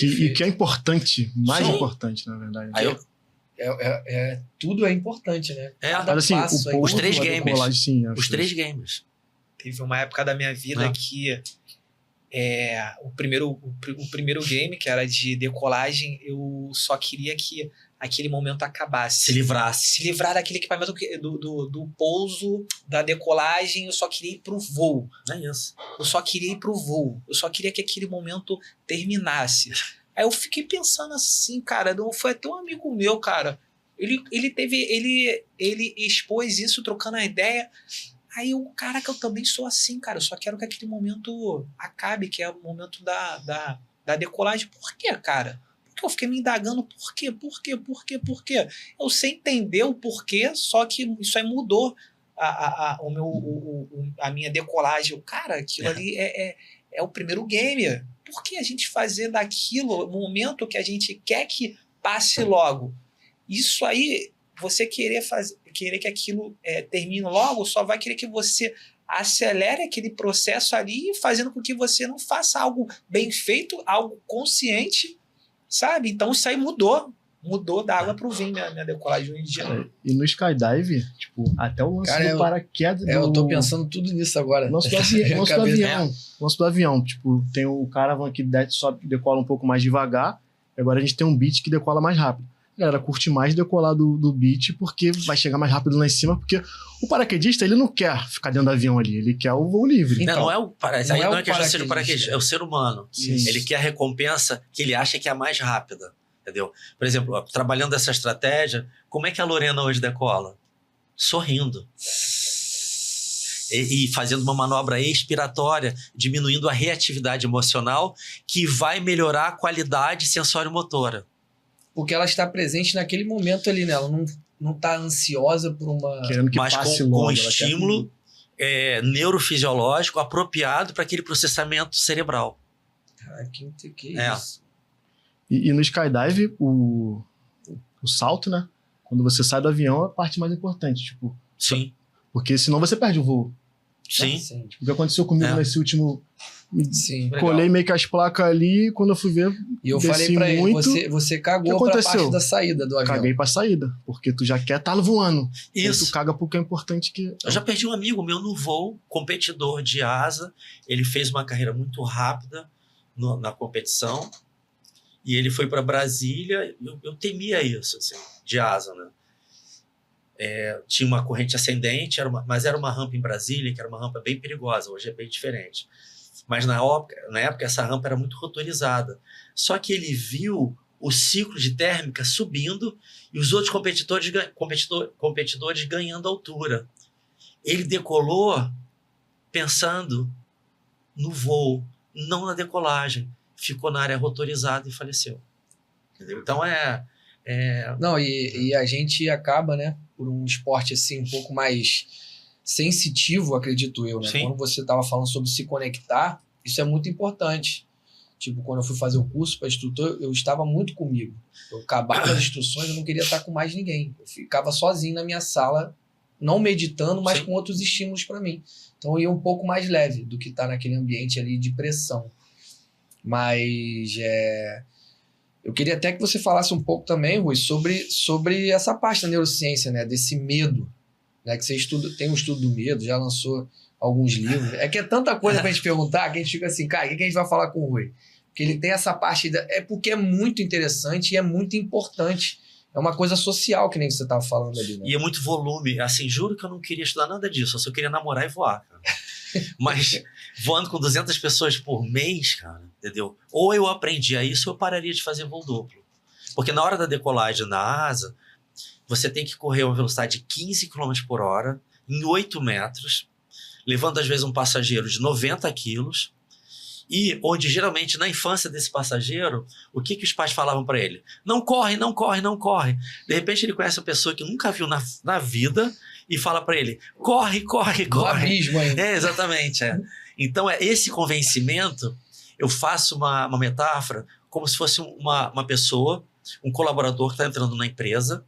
E que é importante. Mais Sim. importante, na verdade. Aí tudo é importante, né? Mas assim, os 3 games. Sim, os 3 games. Teve uma época da minha vida que o primeiro game, que era de decolagem, eu só queria que aquele momento acabasse. Se livrasse. Se livrar daquele equipamento do pouso, da decolagem, eu só queria ir pro voo. É isso. Eu só queria ir pro voo. Eu só queria que aquele momento terminasse. Aí eu fiquei pensando assim, cara, foi até um amigo meu, cara. Ele expôs isso, trocando a ideia. Aí eu, caraca, eu também sou assim, cara. Eu só quero que aquele momento acabe, que é o momento da decolagem. Por quê, cara? Porque eu fiquei me indagando por quê? Eu sei entender o porquê, só que isso aí mudou a minha decolagem. Cara, aquilo ali é o primeiro game. Por que a gente fazer daquilo o momento que a gente quer que passe logo? Isso aí, você querer que aquilo termine logo, só vai querer que você acelere aquele processo ali, fazendo com que você não faça algo bem feito, algo consciente, sabe? Então isso aí mudou da água pro vinho minha decolagem hoje em dia. E no skydive, tipo, até o lance do paraquedas... eu tô pensando tudo nisso agora. O lance do avião. Tipo, tem o caravan que decola um pouco mais devagar, agora a gente tem um beach que decola mais rápido. A galera curte mais decolar do beach porque vai chegar mais rápido lá em cima, porque o paraquedista, ele não quer ficar dentro do avião ali, ele quer o voo livre. Então, não é o paraquedista. Aí não é questão de ser o paraquedista, é o ser humano. Sim. Ele quer a recompensa que ele acha que é a mais rápida. Entendeu? Por exemplo, trabalhando essa estratégia, como é que a Lorena hoje decola? Sorrindo. E fazendo uma manobra expiratória, diminuindo a reatividade emocional, que vai melhorar a qualidade sensório-motora. Porque ela está presente naquele momento ali, né? Ela não está ansiosa por uma... Querendo que mas passe com logo, estímulo neurofisiológico apropriado para aquele processamento cerebral. Cara, que isso? E no skydive, o salto, né? Quando você sai do avião, é a parte mais importante. Tipo, Sim. Porque senão você perde o voo. Sim. O que aconteceu comigo nesse último... Sim. Colei meio que as placas ali, quando eu fui ver... E eu falei pra ele, você cagou pra parte da saída do avião. Caguei pra saída, porque tu já quer estar voando. Isso. Aí tu caga porque é importante que... Eu já perdi um amigo meu no voo, competidor de asa. Ele fez uma carreira muito rápida na competição. E ele foi para Brasília. Eu temia isso, assim, de asa, né? Tinha uma corrente ascendente, mas era uma rampa em Brasília, que era uma rampa bem perigosa. Hoje é bem diferente. Mas na época essa rampa era muito rotorizada. Só que ele viu o ciclo de térmica subindo e os outros competidores ganhando altura. Ele decolou pensando no voo, não na decolagem. ficou na área rotorizada e faleceu. Entendeu? Então Não, e a gente acaba, né, por um esporte assim um pouco mais sensitivo, acredito eu, né? Sim. Quando você estava falando sobre se conectar, isso é muito importante. Tipo, quando eu fui fazer o curso para instrutor, eu estava muito comigo. Eu acabava as instruções, eu não queria estar com mais ninguém. Eu ficava sozinho na minha sala, não meditando, mas Sim. com outros estímulos para mim. Então eu ia um pouco mais leve do que estar naquele ambiente ali de pressão. Mas eu queria até que você falasse um pouco também, Rui, sobre essa parte da neurociência, né? Desse medo, né? Que você tem um estudo do medo, já lançou alguns livros. É que é tanta coisa pra gente perguntar que a gente fica assim, cara, o que a gente vai falar com o Rui? Porque ele tem essa parte... É porque é muito interessante e é muito importante. É uma coisa social, que nem você estava falando ali, né? E é muito volume. Assim, juro que eu não queria estudar nada disso. Eu só queria namorar e voar, cara. Mas voando com 200 pessoas por mês, cara, entendeu? Ou eu aprendia isso ou eu pararia de fazer voo duplo. Porque na hora da decolagem na asa, você tem que correr a uma velocidade de 15 km por hora, em 8 metros, levando às vezes um passageiro de 90 quilos, e onde geralmente na infância desse passageiro, o que os pais falavam para ele? Não corre, não corre, não corre. De repente ele conhece uma pessoa que nunca viu na vida e fala para ele, corre, corre, No corre. abismo ainda. Exatamente. Então, esse convencimento, eu faço uma metáfora como se fosse uma pessoa, um colaborador que está entrando na empresa.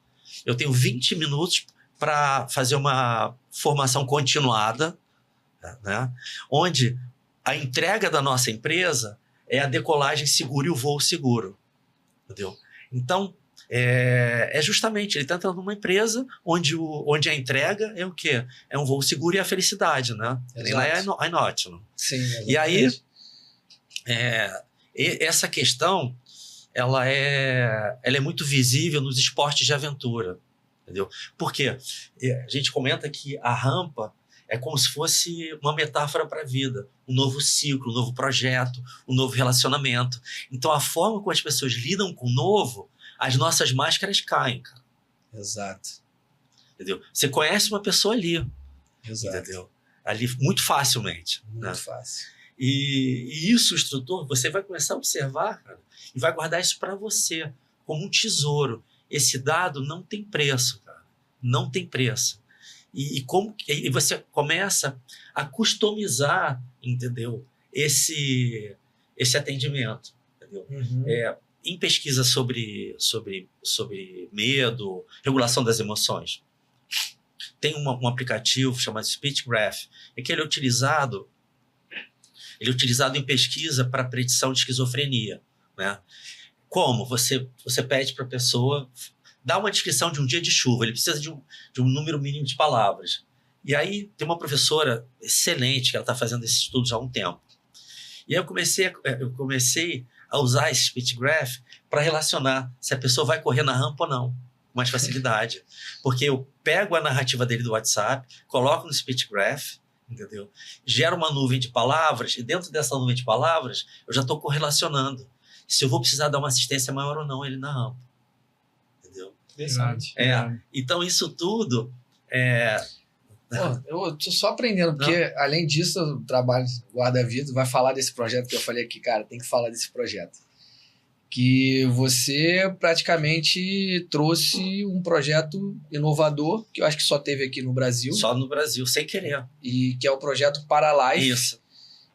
Eu tenho 20 minutos para fazer uma formação continuada, né? Onde a entrega da nossa empresa é a decolagem segura e o voo seguro. Entendeu? Então, justamente, ele está entrando numa empresa onde a entrega é o quê? É um voo seguro e a felicidade, né? Nem lá é a Not, né? Sim, exatamente. E aí, essa questão, ela é muito visível nos esportes de aventura, entendeu? Porque a gente comenta que a rampa é como se fosse uma metáfora para a vida, um novo ciclo, um novo projeto, um novo relacionamento. Então, a forma como as pessoas lidam com o novo, as nossas máscaras caem, cara. Exato. Entendeu? Você conhece uma pessoa ali, Exato. entendeu? Ali muito facilmente. Muito né? fácil. E isso, instrutor, você vai começar a observar, cara, e vai guardar isso para você, como um tesouro. Esse dado não tem preço, cara. Não tem preço. E você começa a customizar, entendeu? Esse atendimento, entendeu? Uhum. Em pesquisa sobre medo, regulação das emoções, tem um aplicativo chamado SpeechGraph, que ele é utilizado em pesquisa para predição de esquizofrenia, né? Como? Você pede para a pessoa dar uma descrição de um dia de chuva, ele precisa de um número mínimo de palavras. E aí tem uma professora excelente que ela está fazendo esse estudo já há um tempo. E aí eu comecei a usar esse SpeechGraph para relacionar se a pessoa vai correr na rampa ou não, com mais facilidade. Porque eu pego a narrativa dele do WhatsApp, coloco no SpeechGraph, entendeu? Gero uma nuvem de palavras, e dentro dessa nuvem de palavras, eu já estou correlacionando se eu vou precisar dar uma assistência maior ou não ele na rampa. Entendeu? Interessante. Então, isso tudo Pô, eu tô só aprendendo, porque além disso, o trabalho guarda-vida vai falar desse projeto que eu falei aqui, cara, tem que falar desse projeto. Que você praticamente trouxe um projeto inovador, que eu acho que só teve aqui no Brasil. Só no Brasil, sem querer. E que é o projeto Paralife. Isso.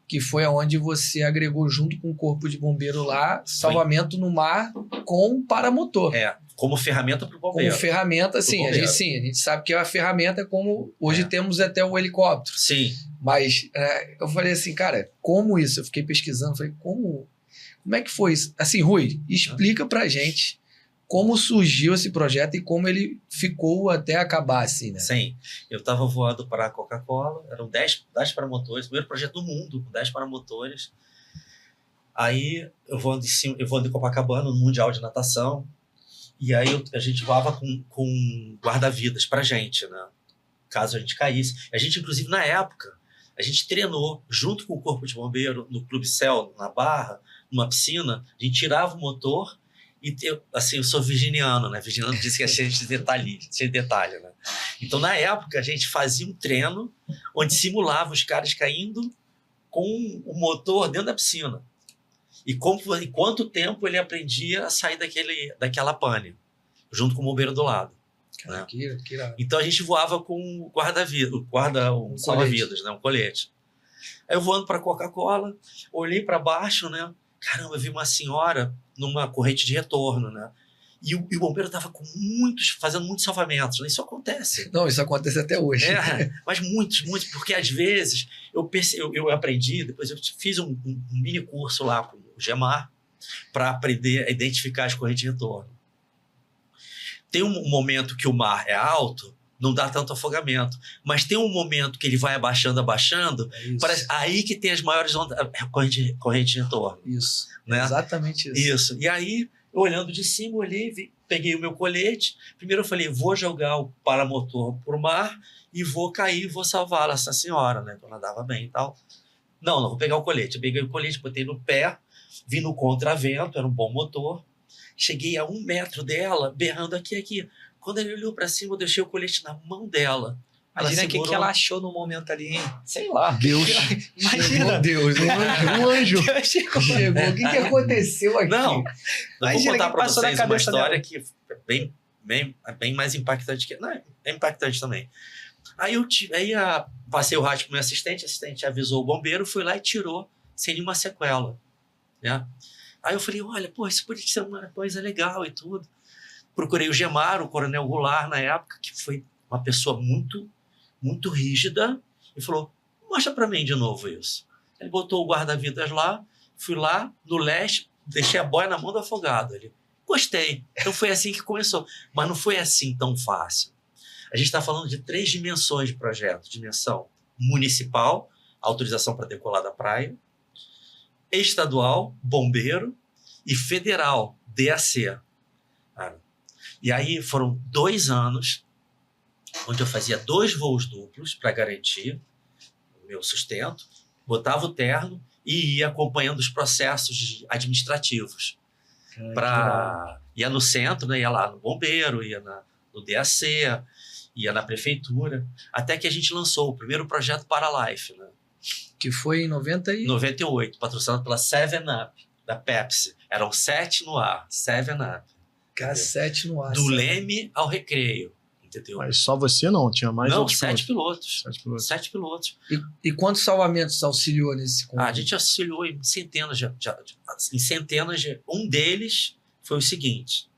Que foi onde você agregou junto com o Corpo de Bombeiro lá, salvamento no mar com paramotor. Como ferramenta para o bombeiro. Como ferramenta, sim. A gente sabe que é uma ferramenta como hoje temos até o helicóptero. Sim. Mas eu falei assim, cara, como isso? Eu fiquei pesquisando, falei, como é que foi isso? Assim, Rui, explica pra gente como surgiu esse projeto e como ele ficou até acabar, assim, né? Sim. Eu estava voando para a Coca-Cola, eram 10 paramotores, o primeiro projeto do mundo, com 10 paramotores. Aí eu voando em Copacabana, no Mundial de Natação, e aí a gente voava com guarda-vidas pra gente, né? Caso a gente caísse. A gente, inclusive, na época, a gente treinou junto com o Corpo de Bombeiro, no Clube Céu, na Barra, numa piscina, a gente tirava o motor e, assim, eu sou virginiano, né? Virginiano disse que é cheio de detalhe, né? Então, na época, a gente fazia um treino onde simulava os caras caindo com o motor dentro da piscina. E em quanto tempo ele aprendia a sair daquela pane, junto com o bombeiro do lado. Cara, Né? que irado. Então a gente voava com um salva-vidas, né? Um colete. Aí eu voando para Coca-Cola, olhei para baixo, né? Caramba, eu vi uma senhora numa corrente de retorno, né? E o bombeiro estava fazendo muitos salvamentos, né? Isso acontece. Não, isso acontece até hoje. Mas muitos, porque às vezes eu aprendi, depois eu fiz um mini curso lá com o Gemar para aprender a identificar as correntes de retorno. Tem um momento que o mar é alto, não dá tanto afogamento, mas tem um momento que ele vai abaixando, parece aí que tem as maiores correntes de retorno. Isso, né? Exatamente isso. Isso, e aí, olhando de cima, olhei, peguei o meu colete, primeiro eu falei, vou jogar o paramotor pro mar e vou cair, vou salvar essa senhora, né? Eu nadava bem e tal. Não, vou pegar o colete. Eu peguei o colete, botei no pé, vim no contravento, era um bom motor, cheguei a 1 metro dela, berrando aqui. Quando ele olhou para cima, eu deixei o colete na mão dela. Imagina o que ela achou no momento ali, hein? Sei lá. Deus. Imagina. Deus. Um anjo. Chegou. O que aconteceu aqui? Não, eu vou contar para vocês uma história dela. que é bem mais impactante que... Não, é impactante também. Aí passei o rádio pro meu assistente, o assistente avisou o bombeiro, fui lá e tirou sem nenhuma sequela. Né? Aí eu falei, olha, isso pode ser uma coisa legal e tudo. Procurei o Gemar, o coronel Goulart, na época, que foi uma pessoa muito, muito rígida, e falou, mostra para mim de novo isso. Ele botou o guarda-vidas lá, fui lá, no leste, deixei a boia na mão do afogado. Ele, gostei. Então foi assim que começou. Mas não foi assim tão fácil. A gente está falando de 3 dimensões de projeto. Dimensão municipal, autorização para decolar da praia, estadual, bombeiro, e federal, DAC. E aí foram 2 anos onde eu fazia 2 voos duplos para garantir o meu sustento, botava o terno e ia acompanhando os processos administrativos. Ia no centro, né? Ia lá no bombeiro, ia no DAC, ia na prefeitura, até que a gente lançou o primeiro projeto Paralife, né? Que foi em 98, patrocinado pela 7up, da Pepsi. Eram 7 no ar, 7up. K7 no ar. Do Leme ao Recreio, entendeu? Mas só você não, tinha mais Não, outros 7 pilotos. 7 pilotos. E quantos salvamentos auxiliou nesse conjunto? A gente auxiliou em centenas de... Um deles foi o seguinte.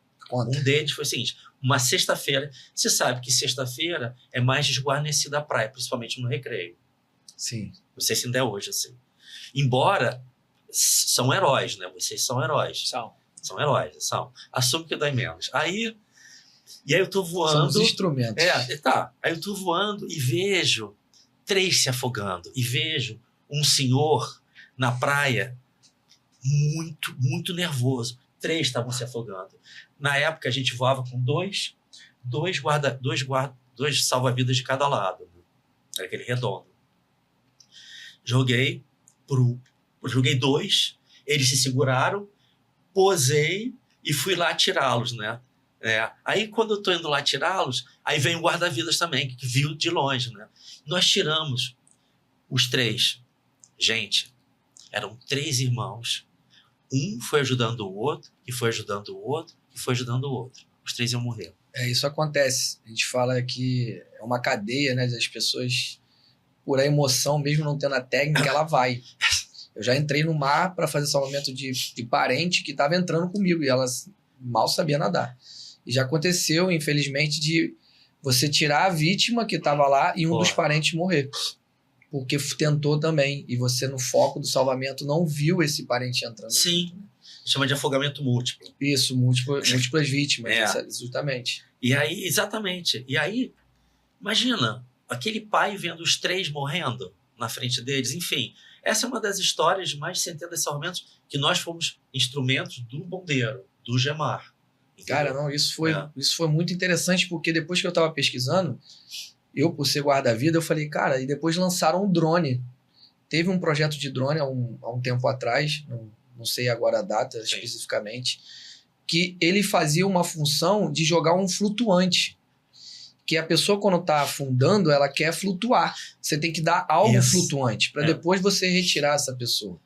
Uma sexta-feira. Você sabe que sexta-feira é mais desguarnecida a praia, principalmente no Recreio. Sim. Não sei se ainda é hoje assim. Embora são heróis, né? Vocês são heróis. São heróis, são. Assume que dói menos. E aí eu tô voando... São os instrumentos. Aí eu tô voando e vejo 3 se afogando. E vejo um senhor na praia muito, muito nervoso. 3 estavam se afogando. Na época, a gente voava com 2 salva-vidas de cada lado. Né? Era aquele redondo. Joguei 2, eles se seguraram, posei e fui lá tirá-los, né? Aí, quando eu tô indo lá tirá-los, aí vem o guarda-vidas também, que viu de longe, né? Nós tiramos os 3. Gente, eram 3 irmãos. Um foi ajudando o outro, e foi ajudando o outro, e foi ajudando o outro. Os 3 iam morrer. Isso acontece. A gente fala que é uma cadeia, né? Das pessoas, por a emoção, mesmo não tendo a técnica, ela vai. Eu já entrei no mar para fazer salvamento de parente que estava entrando comigo e elas mal sabia nadar. E já aconteceu, infelizmente, de você tirar a vítima que estava lá e um dos parentes morrer. Porque tentou também. E você, no foco do salvamento, não viu esse parente entrando. Sim. Chama de afogamento múltiplo. Isso, múltiplas vítimas, justamente. E aí, exatamente. E aí, imagina, aquele pai vendo os 3 morrendo na frente deles, enfim. Essa é uma das histórias de mais de centenas de salvamentos que nós fomos instrumentos do bombeiro, do Gemar. Entendeu? Cara, não, isso foi muito interessante, porque depois que eu estava pesquisando, eu, por ser guarda-vida, eu falei, cara, e depois lançaram um drone. Teve um projeto de drone há um tempo atrás, não sei agora a data especificamente, que ele fazia uma função de jogar um flutuante. Que a pessoa, quando está afundando, ela quer flutuar. Você tem que dar algo flutuante para depois você retirar essa pessoa.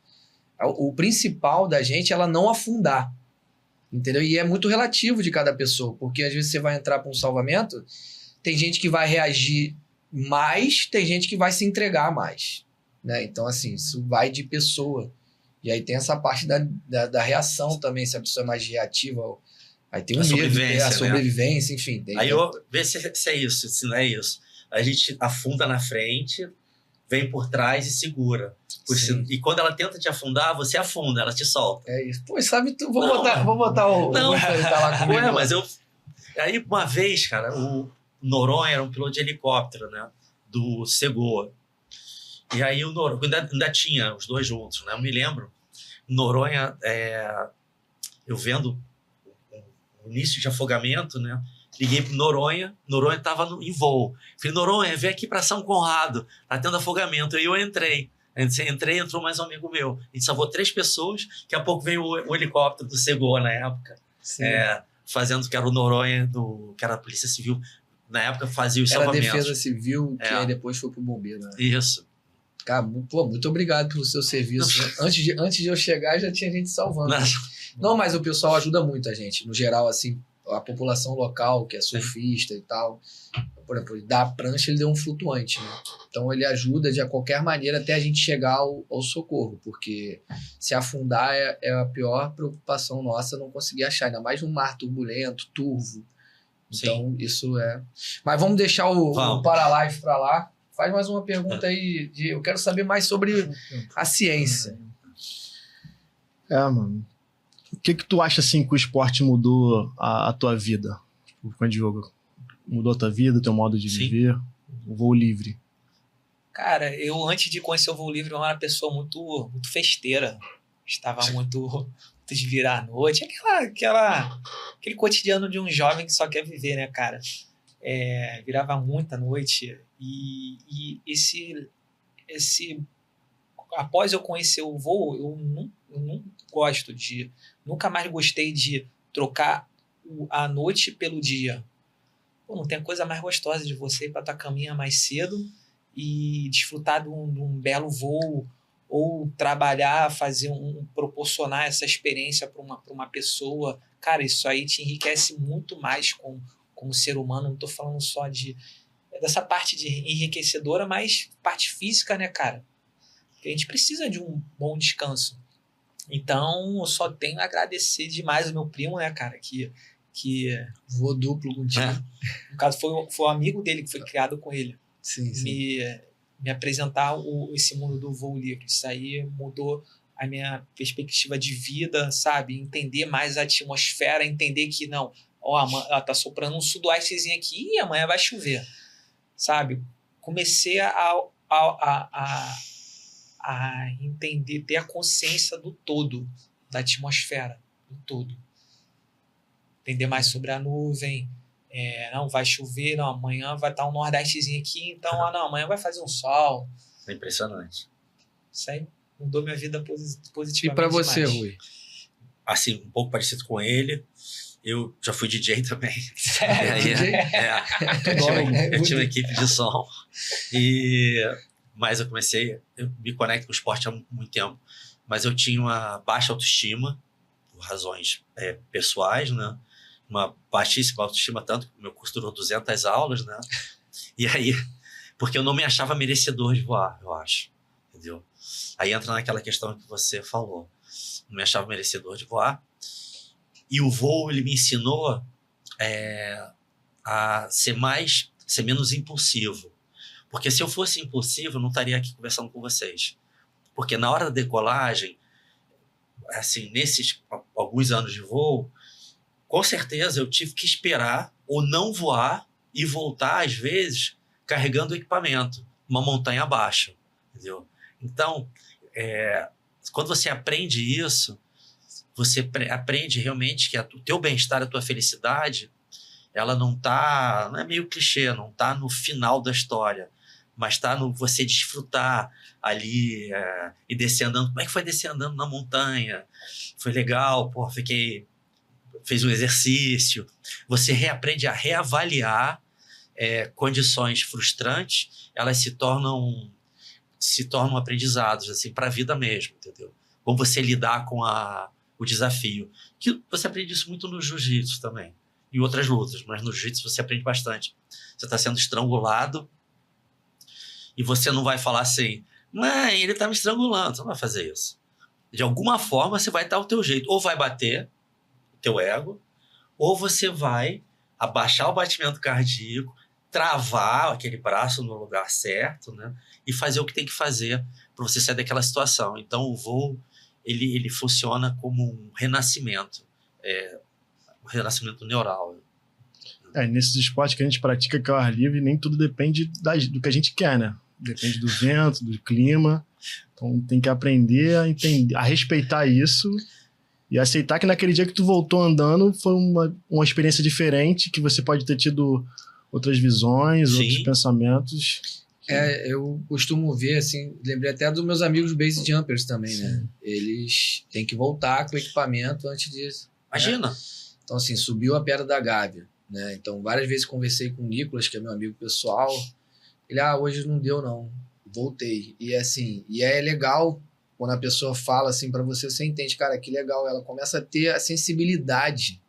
O principal da gente é ela não afundar. Entendeu? E é muito relativo de cada pessoa, porque às vezes você vai entrar para um salvamento, tem gente que vai reagir mais, tem gente que vai se entregar mais. Né? Então, assim, isso vai de pessoa. E aí tem essa parte da reação também, se a pessoa é mais reativa. Aí tem o medo, a sobrevivência, enfim. Tem, aí eu vê se é isso, se não é isso. A gente afunda na frente, vem por trás e segura. E quando ela tenta te afundar, você afunda, ela te solta. É isso. Pô, sabe, vou botar o... Não, tá lá comigo. Ué, mas eu... Aí, uma vez, cara, o Noronha era um piloto de helicóptero, né? Do Segoa. E aí o Noronha... Ainda tinha os dois juntos, né? Eu me lembro. Noronha, eu vendo o início de afogamento, né? Liguei pro Noronha estava em voo. Falei, Noronha, vem aqui para São Conrado, tá tendo afogamento. Aí eu entrei. Entrou mais um amigo meu. A gente salvou 3 pessoas. Daqui a pouco veio o helicóptero do Segoa na época. Fazendo que era o Noronha, que era a Polícia Civil. Na época fazia os salvamentos. Era a Defesa Civil, que aí depois foi pro bombeiro. Né? Isso. Cara, pô, muito obrigado pelo seu serviço. Antes de eu chegar, já tinha gente salvando. Não, mas o pessoal ajuda muito a gente. No geral, assim, a população local, que é surfista e tal. Por exemplo, ele dá a prancha, ele deu um flutuante, né? Então ele ajuda de qualquer maneira até a gente chegar ao socorro, porque se afundar é a pior preocupação nossa, não conseguir achar, ainda mais num mar turbulento, turvo. Então isso é... Mas vamos deixar o Paralife para lá. Faz mais uma pergunta aí, eu quero saber mais sobre a ciência. Mano. O que tu acha, assim, que o esporte mudou a tua vida? Tipo, com o jogo. Mudou a tua vida, teu modo de viver? O voo livre? Cara, eu antes de conhecer o voo livre, eu era uma pessoa muito, muito festeira. Estava muito de virar à noite. Aquele cotidiano de um jovem que só quer viver, né, cara? Virava muito à noite. E esse após eu conhecer o voo, eu não gosto de... Nunca mais gostei de trocar a noite pelo dia. Pô, não tem coisa mais gostosa de você ir para tua caminha mais cedo e desfrutar de um belo voo, ou trabalhar, proporcionar essa experiência para uma pessoa. Cara, isso aí te enriquece muito mais como ser humano. Não estou falando só dessa parte de enriquecedora, mas parte física, né, cara? Porque a gente precisa de um bom descanso. Então, eu só tenho a agradecer demais ao meu primo, né, cara, que voou duplo contigo. No caso, foi o amigo dele que foi criado com ele. Sim. Me apresentar esse mundo do voo livre. Isso aí mudou a minha perspectiva de vida, sabe? Entender mais a atmosfera, entender que não, ela tá soprando um sudoestezinho aqui e amanhã vai chover, sabe? Comecei a entender, ter a consciência do todo, da atmosfera, do todo. Entender mais sobre a nuvem. Não vai chover, não, amanhã vai estar um nordestezinho aqui, então não, amanhã vai fazer um sol. É impressionante. Isso aí mudou minha vida positivamente. E para você, demais. Rui? Assim, um pouco parecido com ele. Eu já fui DJ também. Sério? DJ? Eu tinha uma equipe de som. Mas eu me conecto com o esporte há muito tempo. Mas eu tinha uma baixa autoestima, por razões pessoais, né? Uma baixíssima autoestima, tanto que o meu curso durou 200 aulas, né? E aí, porque eu não me achava merecedor de voar, eu acho, entendeu? Aí entra naquela questão que você falou. Não me achava merecedor de voar. E o voo, ele me ensinou a ser menos impulsivo. Porque se eu fosse impulsivo, eu não estaria aqui conversando com vocês. Porque na hora da decolagem, assim, nesses alguns anos de voo, com certeza eu tive que esperar ou não voar e voltar, às vezes, carregando o equipamento, uma montanha abaixo, entendeu? Então, quando você aprende isso, você aprende realmente que o teu bem-estar, a tua felicidade, ela não é meio clichê, não está no final da história, mas está no você desfrutar ali e descer andando. Como é que foi descer andando na montanha? Foi legal, fez um exercício. Você reaprende a reavaliar condições frustrantes, elas se tornam aprendizados assim, para a vida mesmo, entendeu? como você lidar com o desafio. Que você aprende isso muito no jiu-jitsu também, e outras lutas, mas no jiu-jitsu você aprende bastante. Você está sendo estrangulado e você não vai falar assim, mãe, ele está me estrangulando. Você não vai fazer isso. De alguma forma você vai dar o teu jeito. Ou vai bater o teu ego, ou você vai abaixar o batimento cardíaco, travar aquele braço no lugar certo, né? E fazer o que tem que fazer para você sair daquela situação. Então o voo ele funciona como um renascimento, um renascimento neural. Nesses esportes que a gente pratica que é ao ar livre, nem tudo depende do que a gente quer, né? Depende do vento, do clima. Então tem que aprender a entender, a respeitar isso e aceitar que naquele dia que tu voltou andando foi uma experiência diferente, que você pode ter tido outras visões, Sim. outros pensamentos. Eu costumo ver, assim, lembrei até dos meus amigos base jumpers também, né? Sim. Eles têm que voltar com o equipamento antes disso. Imagina. Né? Então, assim, subiu a Pedra da Gávea, né? Então, várias vezes conversei com o Nicolas, que é meu amigo pessoal. Ele, hoje não deu, não. Voltei. E, assim, é legal quando a pessoa fala, assim, pra você, você entende, cara, que legal. Ela começa a ter a sensibilidade,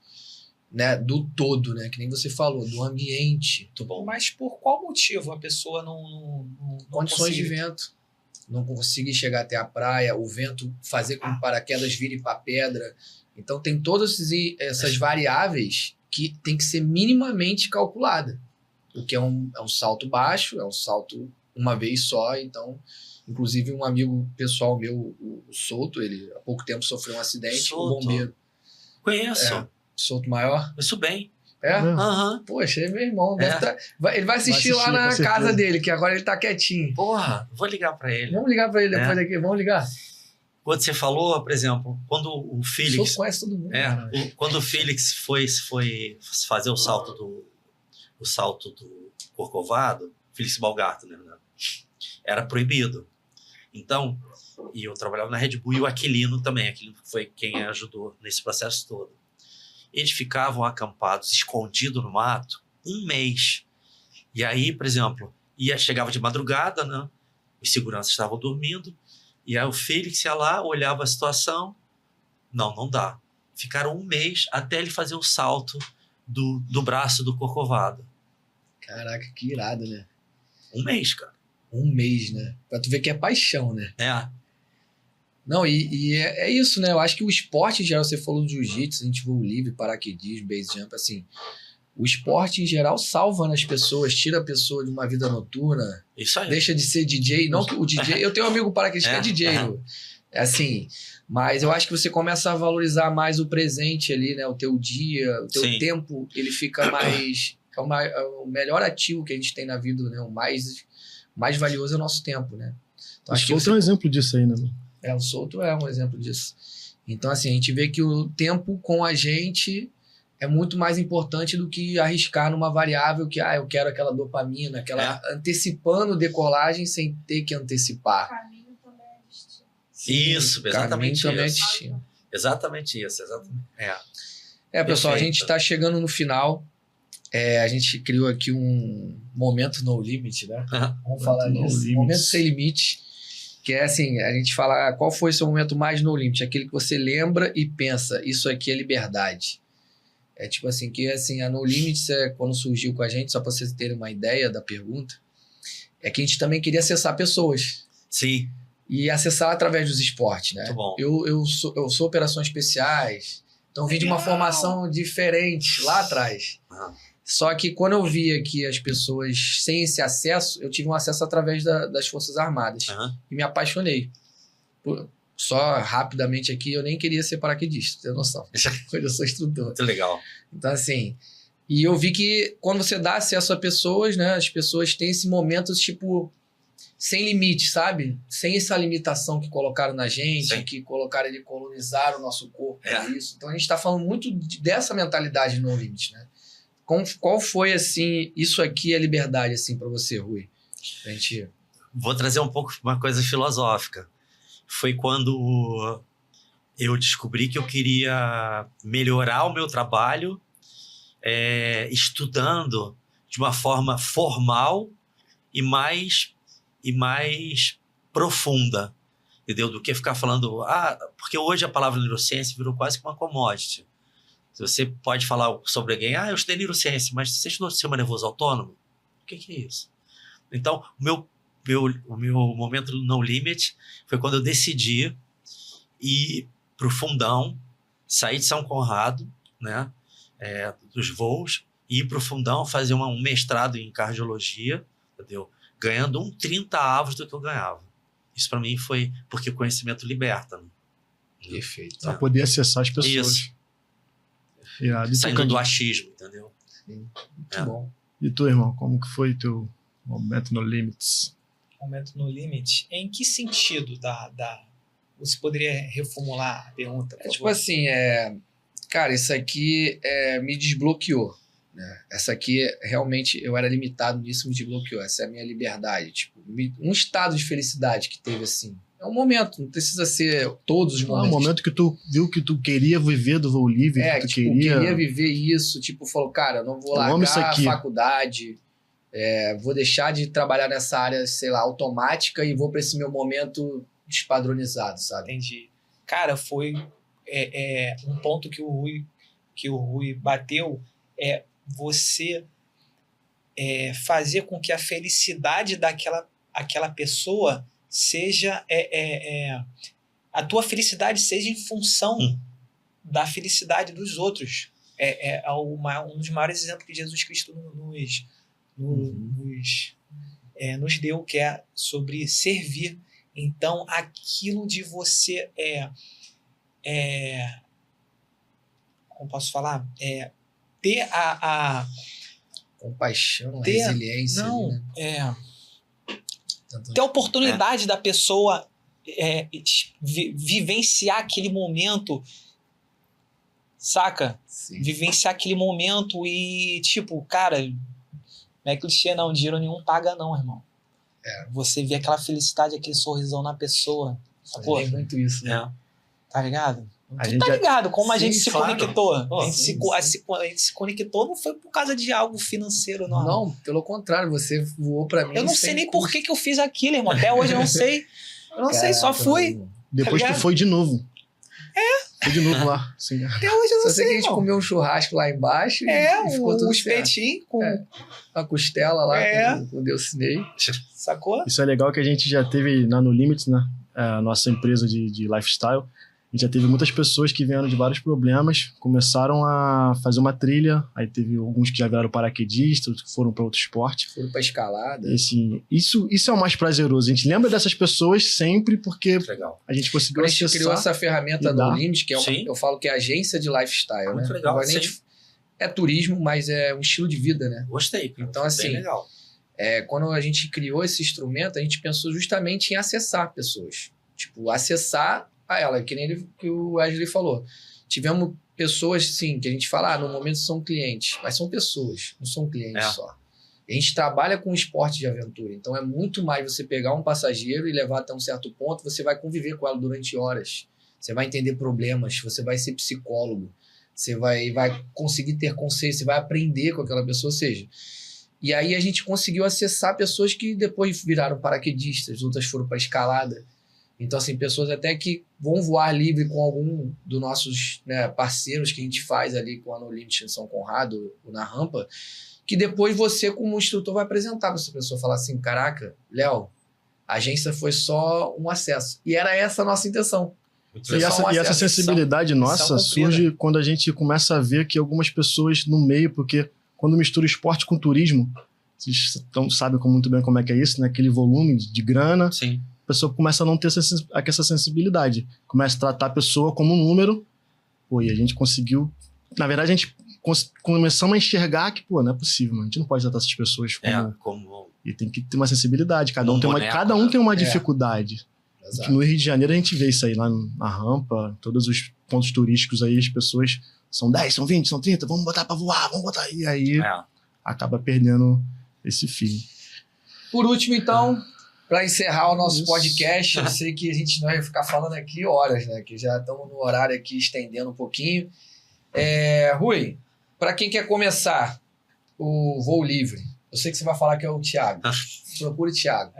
né, do todo, né? Que nem você falou, do ambiente. Muito bom. Mas por qual motivo a pessoa não Condições de consegue? vento. Não conseguir chegar até a praia, o vento fazer com que o paraquedas vire para pedra. Então tem todas essas variáveis que tem que ser minimamente calculada. O que é um salto baixo, é um salto uma vez só. Então, inclusive um amigo pessoal meu, o Souto, ele há pouco tempo sofreu um acidente, Souto. o bombeiro. Conheço. Souto Maior. Conheço bem. É? Poxa, é meu irmão. Ele vai assistir lá na com certeza. casa dele, que agora ele tá quietinho. Porra, vou ligar para ele. Vamos ligar pra ele depois daqui. Vamos ligar. Quando você falou, por exemplo, quando o O Felix... Souto conhece todo mundo. Cara. Quando o Felix foi fazer o salto do Corcovado, Felix Baumgartner, né? Era proibido. Então, e eu trabalhava na Red Bull e o Aquilino também. Aquilino foi quem ajudou nesse processo todo. Eles ficavam acampados, escondidos no mato, 1 mês. E aí, por exemplo, chegava de madrugada, né? Os seguranças estavam dormindo. E aí o Félix ia lá, olhava a situação. Não dá. Ficaram 1 mês até ele fazer o salto do braço do Corcovado. Caraca, que irado, né? 1 mês, cara. 1 mês, né? Pra tu ver que é paixão, né? Não, é isso, né? Eu acho que o esporte em geral, você falou do jiu-jitsu, a gente voo livre, paraquedismo, base jump, assim, o esporte em geral salva nas pessoas, tira a pessoa de uma vida noturna, Isso aí. deixa de ser DJ, não que o DJ, eu tenho um amigo paraquedista que é DJ, assim, mas eu acho que você começa a valorizar mais o presente ali, né? O teu dia, o teu Sim. tempo, ele fica mais, é o melhor ativo que a gente tem na vida, né? O mais valioso é o nosso tempo, né? Então, Acho que você é um exemplo disso aí, né? o Souto é um exemplo disso. Então, assim, a gente vê que o tempo com a gente é muito mais importante do que arriscar numa variável que, eu quero aquela dopamina, antecipando decolagem sem ter que antecipar. O caminho também é destino. Isso, exatamente Caminho isso. também é destino. Exatamente isso, exatamente. Pessoal, a Perfeito. gente está chegando no final. A gente criou aqui um momento no limit, né? Vamos falar No nisso. limit. Momento sem limite. Que é assim, a gente fala qual foi o seu momento mais no limite, aquele que você lembra e pensa, isso aqui é liberdade. É tipo assim, que assim, a No Limits, quando surgiu com a gente, só para vocês terem uma ideia da pergunta, é que a gente também queria acessar pessoas. Sim, E acessar através dos esportes, né? muito bom. Eu sou operações especiais, então vim de uma formação diferente lá atrás. Só que quando eu via que as pessoas sem esse acesso, eu tive um acesso através das Forças Armadas. E me apaixonei. Só rapidamente aqui, eu nem queria ser paraquedista, tem noção. Quando eu sou instrutor. Muito legal. Então, assim, e eu vi que quando você dá acesso a pessoas, né, as pessoas têm esse momento, tipo, sem limite, sabe? Sem essa limitação que colocaram na gente, Sim. que colocaram de colonizar o nosso corpo para isso. Então, a gente está falando muito dessa mentalidade no limite, né? Qual foi, assim, isso aqui é liberdade, assim, para você, Rui? A gente... Vou trazer um pouco uma coisa filosófica. Foi quando eu descobri que eu queria melhorar o meu trabalho estudando de uma forma formal e mais profunda. entendeu? Do que ficar falando, porque hoje a palavra neurociência virou quase que uma commodity. Você pode falar sobre alguém, eu estudei neurociência, mas você estudou sistema nervoso autônomo? O que é isso? Então, o meu momento no limit foi quando eu decidi ir para o Fundão, sair de São Conrado, né, dos voos, e ir para o Fundão fazer um mestrado em cardiologia, entendeu? Ganhando 30 avos do que eu ganhava. Isso para mim foi porque o conhecimento liberta. Né? Perfeito. Para poder acessar as pessoas. Isso. Saindo do achismo, entendeu? Sim. Muito bom. E tu, irmão, como que foi teu momento no Limits? Momento no limite? Em que sentido você poderia reformular a pergunta? Tipo assim, cara, isso aqui me desbloqueou. Né? Essa aqui, realmente, eu era limitado nisso, me desbloqueou. Essa é a minha liberdade. Tipo, um estado de felicidade que teve, assim. É um momento, não precisa ser todos os momentos. Um momento que tu viu que tu queria viver do voo livre, que tu queria viver isso. Tipo, falou, cara, eu não vou largar a faculdade, vou deixar de trabalhar nessa área, sei lá, automática e vou para esse meu momento despadronizado, sabe? Entendi. Cara, foi um ponto que o Rui bateu, você fazer com que a felicidade daquela pessoa seja a tua felicidade seja em função da felicidade dos outros. Um dos maiores exemplos que Jesus Cristo nos deu, que é sobre servir. Então, aquilo de você como posso falar? Ter a compaixão, a resiliência. Não, né? Ter a oportunidade da pessoa vivenciar aquele momento, saca? Sim. Vivenciar aquele momento e, tipo, cara, não é clichê não, dinheiro nenhum paga não, irmão. Você vê aquela felicidade, aquele sorrisão na pessoa. Sacou? Tem muito isso, né? Tá ligado? Tu tá ligado como a gente se claro. conectou? Oh, a gente se conectou não foi por causa de algo financeiro, não. Não, pelo contrário, você voou pra mim. Eu não sei nem por que eu fiz aquilo, irmão. Até hoje eu não sei. Eu não sei, só fui. Depois Tá tu foi de novo. Foi de novo lá. Assim. Até hoje eu não Só sei sei, que a gente irmão. comeu um churrasco lá embaixo e ficou tudo os certo. espetinhos com... Uma costela lá com o Delcinei. Sacou? Isso é legal que a gente já teve na No Limits, né? A nossa empresa de lifestyle. A gente já teve muitas pessoas que vieram de vários problemas, começaram a fazer uma trilha, aí teve alguns que já viraram paraquedistas, outros que foram para outro esporte. Foram pra escalada. E, assim, isso é o mais prazeroso. A gente lembra dessas pessoas sempre porque Legal. a gente conseguiu Quando a gente criou essa ferramenta do Limit, que eu falo que é agência de lifestyle, Muito né? legal, É turismo, mas é um estilo de vida, né? Gostei. Então, assim, bem legal. Quando a gente criou esse instrumento, a gente pensou justamente em acessar pessoas. Tipo, acessar a ela, que nem que o Wesley falou. Tivemos pessoas, sim, que a gente fala, no momento são clientes, mas são pessoas, não são clientes só. A gente trabalha com esporte de aventura, então é muito mais você pegar um passageiro e levar até um certo ponto, você vai conviver com ela durante horas, você vai entender problemas, você vai ser psicólogo, você vai conseguir ter conceito, você vai aprender com aquela pessoa, ou seja... E aí a gente conseguiu acessar pessoas que depois viraram paraquedistas, outras foram para escalada. Então, assim, pessoas até que vão voar livre com algum dos nossos parceiros que a gente faz ali com a No Limit em São Conrado, ou na rampa, que depois você, como instrutor, vai apresentar para essa pessoa, falar assim, caraca, Léo, a agência foi só um acesso. E era essa a nossa intenção. E essa sensibilidade nossa surge quando a gente começa a ver que algumas pessoas no meio, porque quando mistura esporte com turismo, vocês sabem muito bem como é que é isso, né? Aquele volume de grana. Sim. A pessoa começa a não ter essa sensibilidade. Começa a tratar a pessoa como um número. E a gente conseguiu... Na verdade, a gente começamos a enxergar que, não é possível, a gente não pode tratar essas pessoas como... E tem que ter uma sensibilidade. Cada um tem uma dificuldade. Exato. No Rio de Janeiro a gente vê isso aí, lá na rampa, todos os pontos turísticos aí, as pessoas são 10, são 20, são 30, vamos botar pra voar, vamos botar. E aí acaba perdendo esse feeling. Por último, então... Para encerrar o nosso podcast, eu sei que a gente não vai ficar falando aqui horas, né? Que já estamos no horário aqui, estendendo um pouquinho. Rui, para quem quer começar o voo livre, Eu sei que você vai falar que é o Thiago. Procure o Thiago.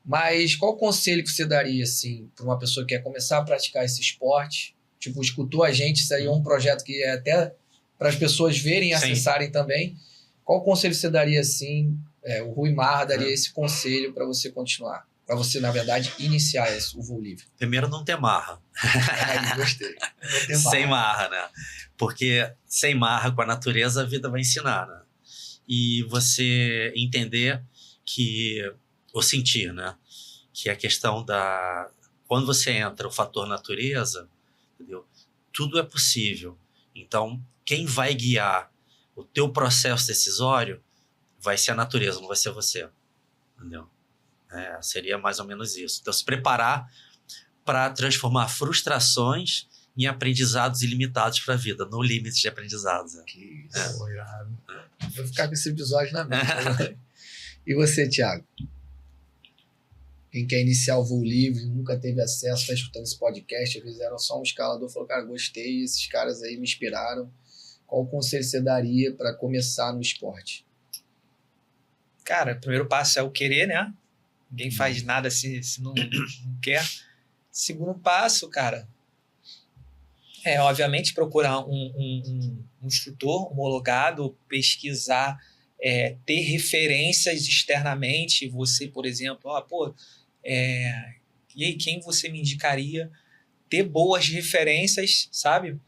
Mas qual conselho que você daria, assim, para uma pessoa que quer começar a praticar esse esporte? Tipo, escutou a gente, isso aí é um projeto que é até para as pessoas verem e acessarem também. Qual conselho você daria, assim? O Rui Marra daria esse conselho para você continuar. Para você, na verdade, iniciar o voo livre. Primeiro, não ter marra. Gostei. Não ter Sem marra, né? Porque sem marra com a natureza, a vida vai ensinar, né? E você entender que... Ou sentir, né? Que a questão da... Quando você entra o fator natureza, entendeu? Tudo é possível. Então, quem vai guiar o teu processo decisório vai ser a natureza, não vai ser você. Entendeu? Seria mais ou menos isso. Então, se preparar para transformar frustrações em aprendizados ilimitados para a vida, no limite de aprendizados. Que isso. Vou ficar com esse episódio na mente. E você, Thiago? Quem quer iniciar o voo livre, nunca teve acesso, está escutando esse podcast, às vezes era só um escalador, falou, cara, gostei, esses caras aí me inspiraram. Qual conselho você daria para começar no esporte? Cara, o primeiro passo é o querer, né? Ninguém faz nada se não quer. Segundo passo, cara, obviamente procurar um instrutor homologado, pesquisar, ter referências externamente. Você, por exemplo, e aí, quem você me indicaria? Ter boas referências, sabe?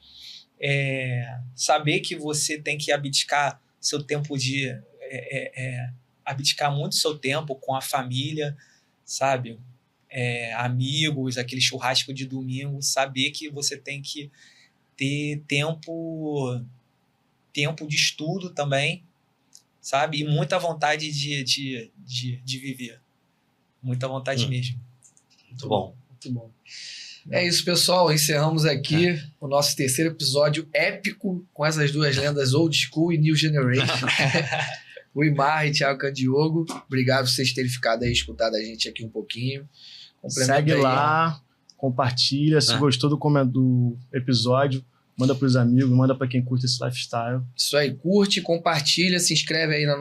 Saber que você tem que abdicar seu tempo abdicar muito seu tempo com a família, sabe? Amigos, aquele churrasco de domingo, saber que você tem que ter tempo de estudo também, sabe? E muita vontade de viver. Muita vontade mesmo. Muito bom. Muito bom. É isso, pessoal. Encerramos aqui o nosso terceiro episódio épico com essas duas lendas Old School e New Generation. Rui Marra e Thiago Candiogo. Obrigado por vocês terem ficado aí, escutado a gente aqui um pouquinho. Segue lá, compartilha. Se gostou do episódio, manda para os amigos, manda para quem curte esse lifestyle. Isso aí, curte, compartilha, se inscreve aí no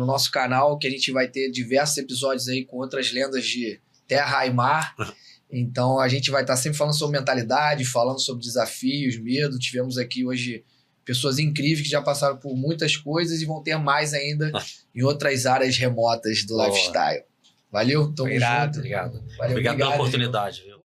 nosso canal, que a gente vai ter diversos episódios aí com outras lendas de terra e mar. Então a gente vai estar sempre falando sobre mentalidade, falando sobre desafios, medo. Tivemos aqui hoje pessoas incríveis que já passaram por muitas coisas e vão ter mais ainda em outras áreas remotas do lifestyle. Valeu, tamo junto. Obrigado. Valeu, Obrigado pela oportunidade, viu?